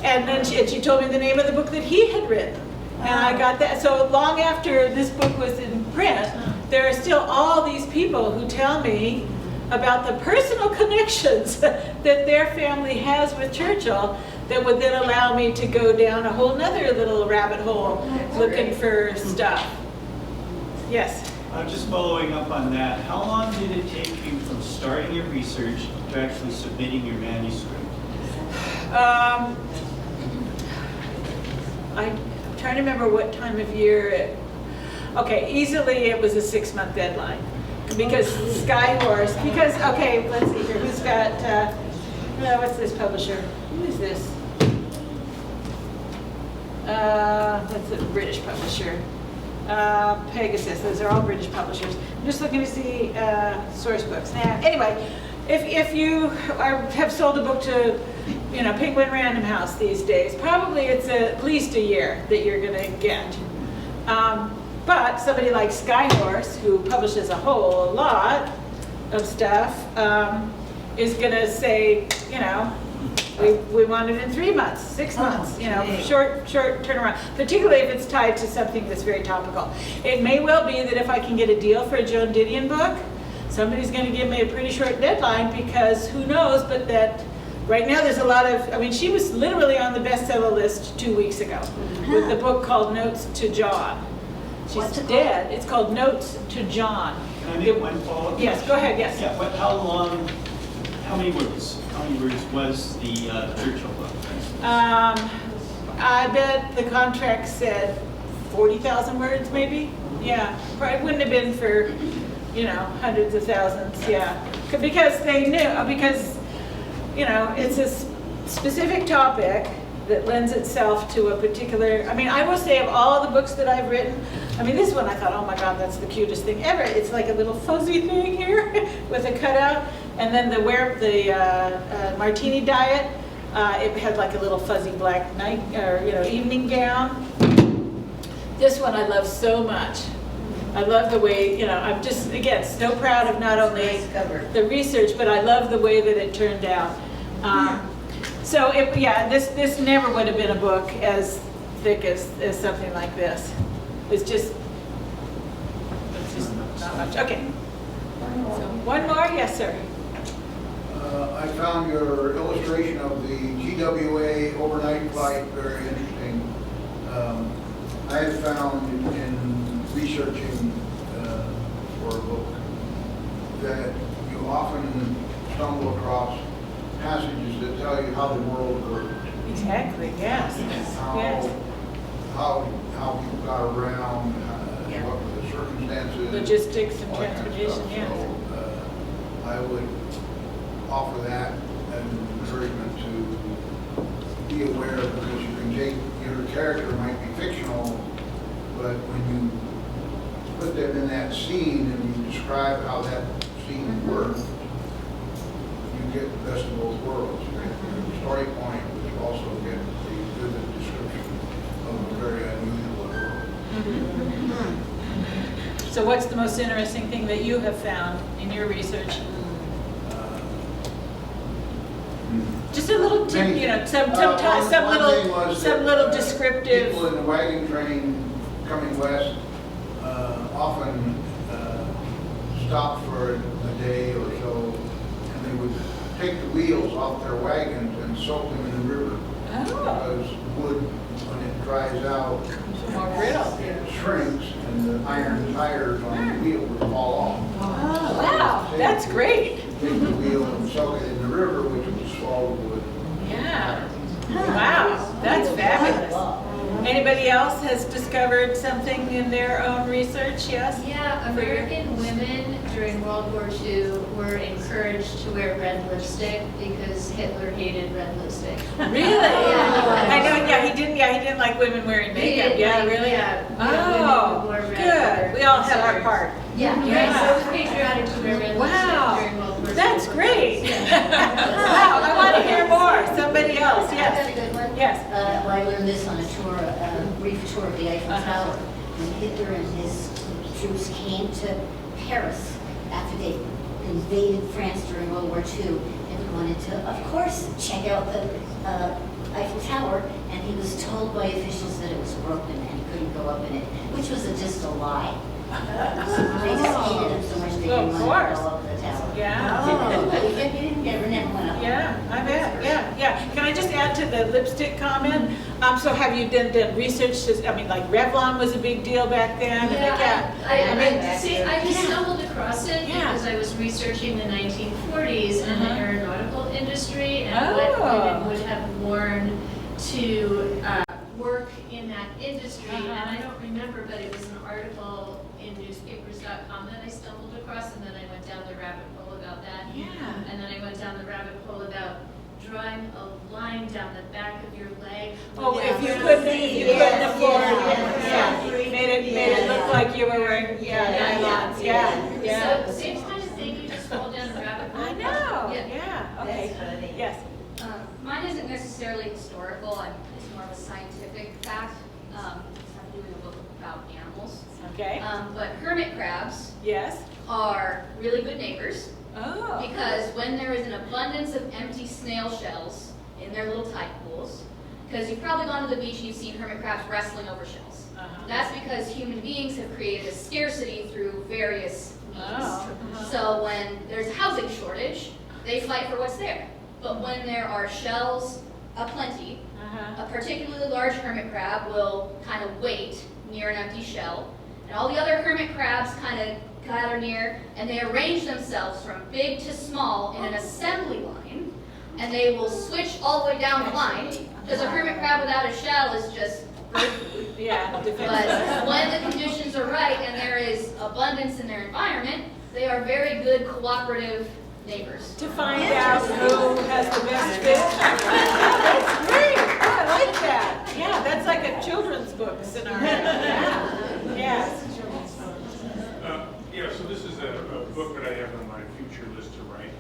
And then she told me the name of the book that he had written. And I got that. So long after this book was in print, there are still all these people who tell me about the personal connections that their family has with Churchill that would then allow me to go down a whole nother little rabbit hole looking for stuff. Yes? Just following up on that, how long did it take you from starting your research to actually submitting your manuscript? I'm trying to remember what time of year okay, easily it was a 6-month deadline. Because Skyhorse, okay, let's see here, who's got, what's this publisher? Who is this? That's a British publisher. Pegasus, those are all British publishers. I'm just looking to see source books. Anyway, if you have sold a book to, Penguin Random House these days, probably it's at least a year that you're going to get. But somebody like Skyhorse, who publishes a whole lot of stuff, is going to say, we want it in 3 months, 6 months, short turnaround, particularly if it's tied to something that's very topical. It may well be that if I can get a deal for a Joan Didion book, somebody's going to give me a pretty short deadline, because who knows, but that right now there's a lot of, she was literally on the bestseller list 2 weeks ago with the book called Notes to John. She's dead. It's called Notes to John. Can I make one follow-up? Yes, go ahead, yes. Yeah, how many words was the Churchill book? I bet the contract said 40,000 words maybe. Yeah, probably wouldn't have been for, hundreds of thousands, yeah. Because they knew, it's a specific topic that lends itself to a particular, I will say of all the books that I've written, this one I thought, oh my God, that's the cutest thing ever. It's like a little fuzzy thing here with a cutout. And then the martini diet, it had like a little fuzzy black night, or evening gown. This one I love so much. I love the way, I'm just, again, so proud of not only the research, but I love the way that it turned out. So, this never would have been a book as thick as something like this. It's just not much. Okay. So, one more? Yes, sir. I found your illustration of the GWA overnight flight very interesting. I have found in researching for a book that you often stumble across passages that tell you how the world worked. Exactly, yes. How people got around, what were the circumstances. Logistics and transportation, yes. So, I would offer that as an encouragement to be aware, because you can take, your character might be fictional, but when you put them in that scene and you describe how that scene worked, you get the best of both worlds. The story point was also get the vivid description of a very unusual world. So what's the most interesting thing that you have found in your research? Just a little tip, you know, some little descriptive. People in the wagon train coming west often stop for a day or so, and they would take the wheels off their wagons and soak them in the river. Because wood, when it dries out, more brittle. It shrinks, and the iron tires on the wheel would fall off. Oh, wow, that's great. Take the wheel and soak it in the river, which would swallow wood. Yeah. Wow, that's fabulous. Anybody else has discovered something in their own research? Yes? Yeah, American women during World War II were encouraged to wear red lipstick because Hitler hated red lipstick. Really? Yeah. I know, yeah, he didn't like women wearing makeup. Yeah, really? Yeah. Oh, good. We all have our part. Yeah, right. So it was patriotic to wear red lipstick during World War II. That's great. Wow, I want to hear more. Somebody else, yes. That's a good one. Yes. Well, I learned this on a tour, a brief tour of the Eiffel Tower. When Hitler and his troops came to Paris after they invaded France during World War II, Hitler wanted to, of course, check out the Eiffel Tower, and he was told by officials that it was broken and he couldn't go up in it, which was just a lie. They just hated him so much they didn't want to go up the tower. Yeah. He never went up. Yeah, I bet. Yeah. Can I just add to the lipstick comment? So have you done research? I mean, like Revlon was a big deal back then. I just stumbled across it because I was researching the 1940s and the aeronautical industry and what women would have worn to work in that industry. And I don't remember, but it was an article in newspapers.com that I stumbled across, and then I went down the rabbit hole about that. Yeah. And then I went down the rabbit hole about drawing a line down the back of your leg. Oh, if you couldn't afford it, made it look like you were wearing nylons. Yeah. So same kind of thing, you just fall down the rabbit hole. I know. Yeah. Okay. Yes. Mine isn't necessarily historical, it's more of a scientific fact. I'm doing a book about animals. Okay. But hermit crabs are really good neighbors. Oh. Because when there is an abundance of empty snail shells in their little tide pools, because you've probably gone to the beach and you've seen hermit crabs wrestling over shells. That's because human beings have created a scarcity through various means. So when there's a housing shortage, they fight for what's there. But when there are shells aplenty, a particularly large hermit crab will kind of wait near an empty shell, and all the other hermit crabs kind of gather near, and they arrange themselves from big to small in an assembly line, and they will switch all the way down the line, because a hermit crab without a shell is just bird food. But when the conditions are right and there is abundance in their environment, they are very good cooperative neighbors. To find out who has the best fit. That's great. I like that. Yeah, that's like a children's book scenario. Yeah. So this is a book that I have on my future list to write.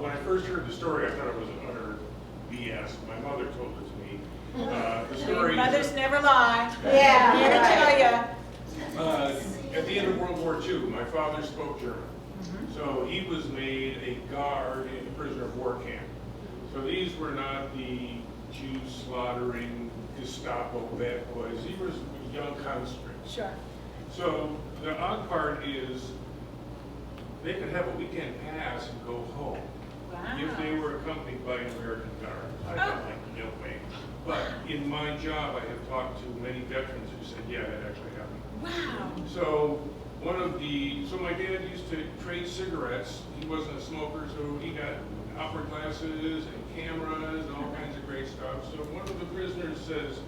When I first heard the story, I thought it was utter BS. My mother told it to me. The story. Mothers never lie. Yeah. Here to tell you. At the end of World War II, my father spoke German. So he was made a guard in a prisoner of war camp. So these were not the Jew slaughtering Gestapo bad boys. These were young conscripts. Sure. So the odd part is they could have a weekend pass and go home if they were accompanied by an American guard. I thought, like, no way. But in my job, I have talked to many veterans who said, yeah, that actually happened. Wow. So my dad used to trade cigarettes. He wasn't a smoker, so he got opera glasses and cameras and all kinds of great stuff. So one of the prisoners says,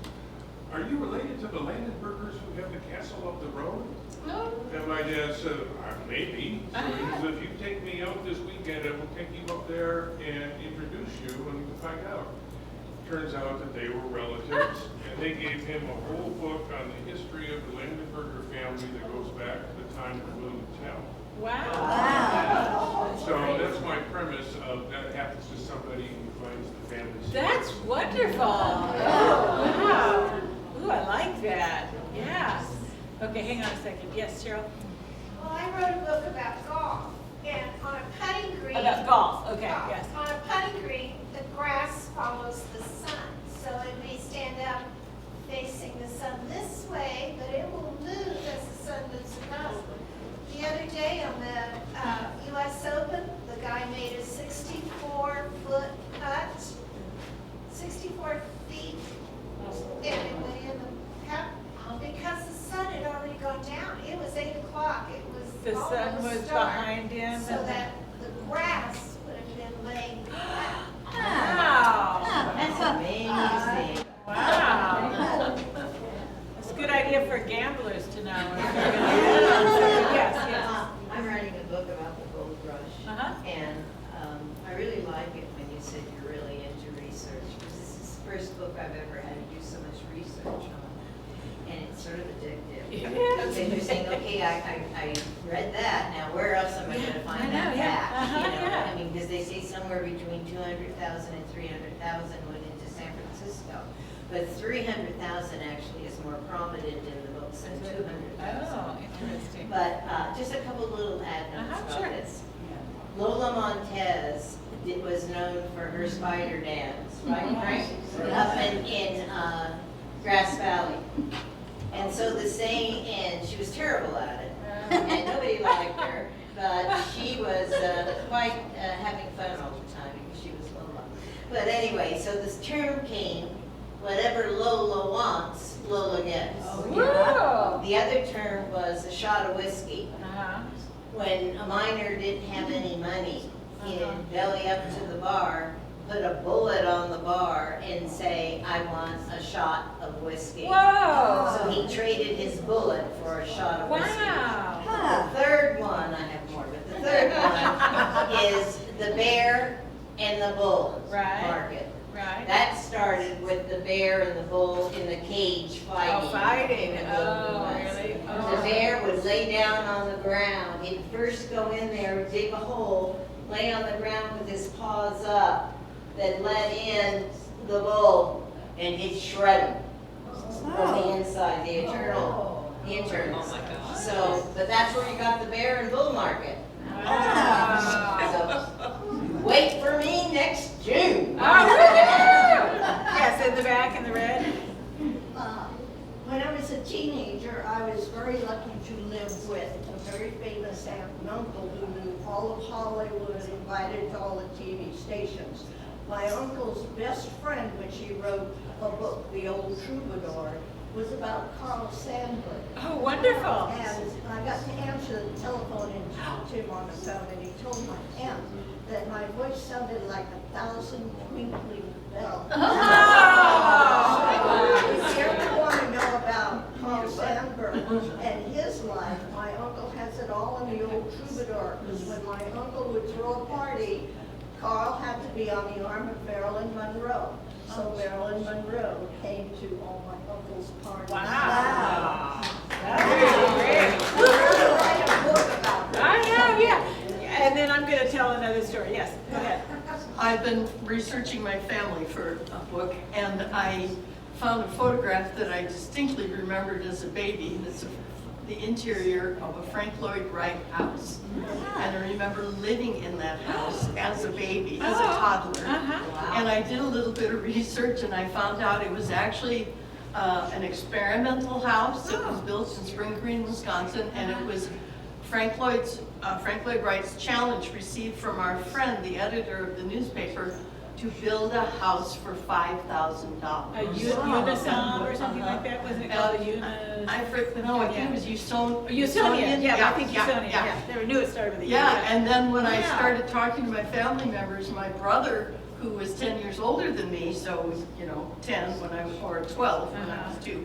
are you related to the Landenbergers who have the castle up the road? No. And my dad said, maybe. So he said, if you take me out this weekend, I will take you up there and introduce you and we'll find out. Turns out that they were relatives, and they gave him a whole book on the history of the Landenberger family that goes back to the time of William Tell. Wow. So that's my premise of that happens to somebody who finds the family. That's wonderful. Oh, wow. Ooh, I like that. Yeah. Okay, hang on a second. Yes, Cheryl? Well, I wrote a book about golf, and on a putting green. About golf, okay, yes. On a putting green, the grass follows the sun, so it may stand up facing the sun this way, but it will move as the sun moves around. The other day on the U.S. Open, the guy made a 64-foot putt, 64 feet, and it went in the cup because the sun had already gone down. It was 8 o'clock. It was The sun almost was dark, behind him. so that the grass would have been laying flat. Wow. That's amazing. Wow. That's a good idea for gamblers to know. Yes, yes. I'm writing a book about the gold rush, and I really like it when you said you're really into research, because this is the first book I've ever had to do so much research on, and it's sort of addictive. Yes. So you're saying, okay, I read that, now where else am I going to find that back? You know, I mean, because they say somewhere between 200,000 and 300,000 went into San Francisco, but 300,000 actually is more prominent in the books than 200,000. Oh, interesting. But just a couple little add notes about sure. this. Lola Montez was known for her spider dance, right? Up in Grass Valley. And so the saying, and she was terrible at it, and nobody liked her, but she was quite having fun all the time because she was Lola. But anyway, so this term came, whatever Lola wants, Lola gets. Oh, The other term was a shot of whiskey. When a miner didn't have any money, he'd belly up to the bar, put a bullet on the bar, and say, I want a shot of whiskey. Whoa! So he traded his bullet for a shot of whiskey. Wow! The third one, I have more, but the third one is the bear and the bull market. Right. That started with the bear and the bull in the cage fighting. Oh, fighting. in the wilderness. Really? The bear would lay down on the ground. He'd first go in there, dig a hole, lay on the ground with his paws up, then let in the bull, and he'd shred him from the inside, the internal. So, but that's where you got the bear and bull market. So, wait for me next June. Yes, in the back in the red. When I was a teenager, I was very lucky to live with a very famous aunt and uncle who knew all of Hollywood, invited to all the TV stations. My uncle's best friend, when she wrote a book, The Old Troubadour, was about Carl Sandburg. Oh, wonderful. And I got to answer the telephone and talk to him on the phone, and he told my aunt that my voice sounded like 1,000 twinkling bells. If you ever want to know about Carl Sandburg and his life, my uncle has it all in The Old Troubadour, because when my uncle would throw a party, Carl had to be on the arm of Marilyn Monroe. So Marilyn Monroe came to all my uncle's parties. Wow. That's great. We're going to write a book about that. I know, yeah. And then I'm going to tell another story. Yes, go ahead. I've been researching my family for a book, and I found a photograph that I distinctly remembered as a baby. It's the interior of a Frank Lloyd Wright house. And I remember living in that house as a baby, as a toddler. And I did a little bit of research, and I found out it was actually an experimental house. It was built in Spring Green, Wisconsin, and it was Frank Lloyd Wright's challenge received from our friend, the editor of the newspaper, to build a house for $5,000. A Unisom or something like that? Wasn't it called a Unisom? No, I think it was Usonian. Usonian, yeah, I think Usonian, yeah. Never knew it started with a U. Yeah, and then when I started talking to my family members, my brother, who was 10 years older than me, so 10 when I was, or 12 when I was 2,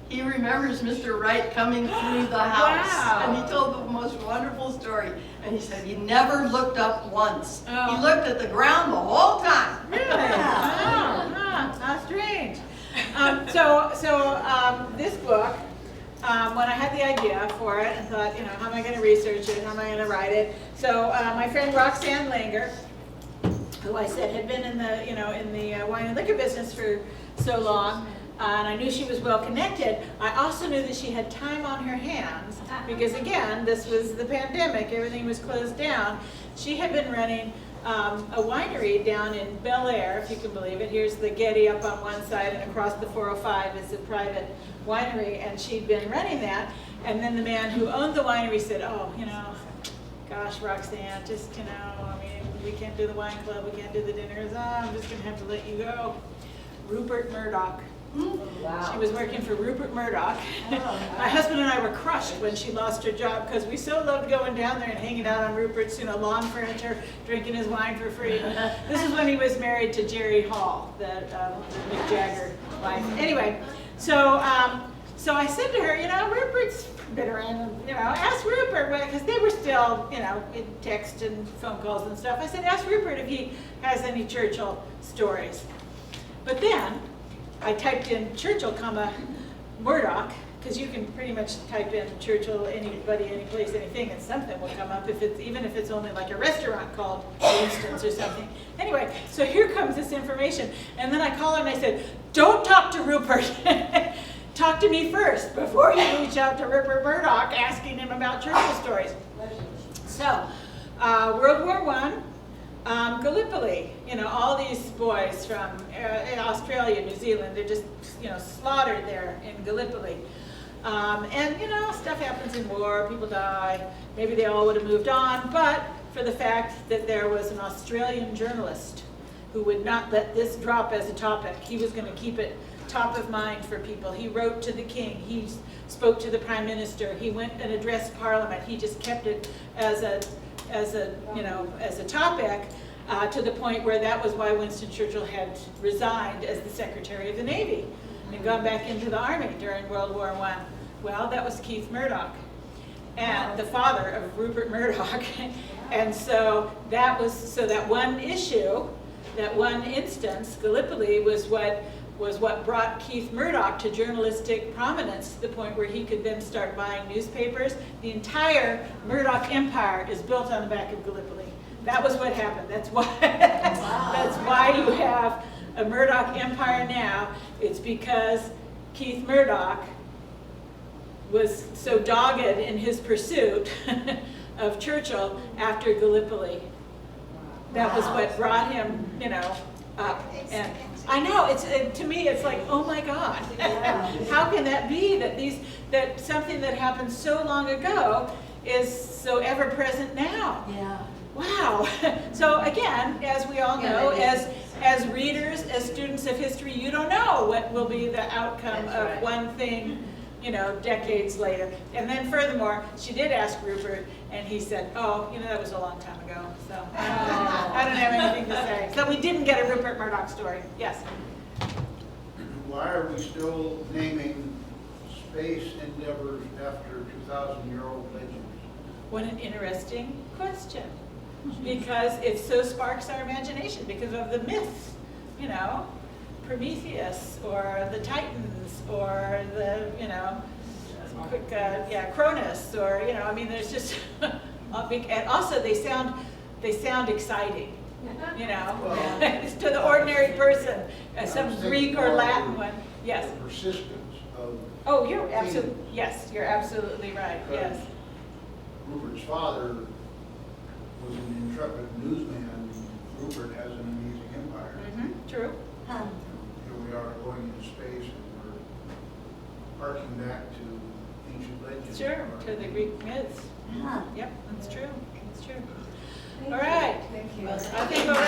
he remembers Mr. Wright coming through the house. Wow. And he told the most wonderful story. And he said he never looked up once. Oh. He looked at the ground the whole time. Really? How strange. This book, when I had the idea for it and thought, how am I going to research it? How am I going to write it? So my friend Roxanne Langer, who I said had been in the, in the wine and liquor business for so long, and I knew she was well connected. I also knew that she had time on her hands because, again, this was the pandemic. Everything was closed down. She had been running a winery down in Bel Air, if you can believe it. Here's the Getty up on one side, and across the 405 is a private winery, and she'd been running that. And then the man who owned the winery said, oh, gosh, Roxanne, just, we can't do the wine club, we can't do the dinners, I'm just going to have to let you go. Rupert Murdoch. Wow. She was working for Rupert Murdoch. My husband and I were crushed when she lost her job because we so loved going down there and hanging out on Rupert's, lawn furniture, drinking his wine for free. This is when he was married to Jerry Hall, the Mick Jagger wife. Anyway, so I said to her, Rupert's been around, ask Rupert, because they were still, in text and phone calls and stuff. I said, ask Rupert if he has any Churchill stories. But then I typed in Churchill, Murdoch, because you can pretty much type in Churchill, anybody, any place, anything, and something will come up, even if it's only like a restaurant called Winston's or something. Anyway, so here comes this information. And then I call her and I said, don't talk to Rupert. Talk to me first before you reach out to Rupert Murdoch asking him about Churchill stories. So, World War I. Gallipoli, all these boys from Australia, New Zealand, they're just, slaughtered there in Gallipoli. And, stuff happens in war, people die, maybe they all would have moved on, but for the fact that there was an Australian journalist who would not let this drop as a topic. He was going to keep it top of mind for people. He wrote to the king, he spoke to the prime minister, he went and addressed Parliament, he just kept it as a topic, to the point where that was why Winston Churchill had resigned as the Secretary of the Navy and gone back into the Army during World War I. Well, that was Keith Murdoch, and the father of Rupert Murdoch. And so that one issue, that one instance, Gallipoli, was what brought Keith Murdoch to journalistic prominence, to the point where he could then start buying newspapers. The entire Murdoch empire is built on the back of Gallipoli. That was what happened. That's why, that's why you have a Murdoch empire now. It's because Keith Murdoch was so dogged in his pursuit of Churchill after Gallipoli. That was what brought him, up. And I know, to me, it's like, oh my God, how can that be that something that happened so long ago is so ever present now? Yeah. Wow. So again, as we all know, as readers, as students of history, you don't know what will be the outcome of one thing, decades later. And then furthermore, she did ask Rupert, and he said, oh, that was a long time ago, so I don't have anything to say. So we didn't get a Rupert Murdoch story. Yes? Why are we still naming space endeavors after 2,000-year-old legends? What an interesting question. Because it so sparks our imagination because of the myths, Prometheus or the Titans or the, Cronus or, there's just, and also they sound exciting, to the ordinary person, some Greek or Latin one. Yes. The persistence of. Oh, you're absolutely right. Yes. Rupert's father was an intrepid newsman. Rupert has an amazing empire. Mm-hmm. True. Here we are going into space, and we're harking back to ancient legends. Sure, to the Greek myths. Huh. Yep, that's true. That's true. All right. Thank you. I think we're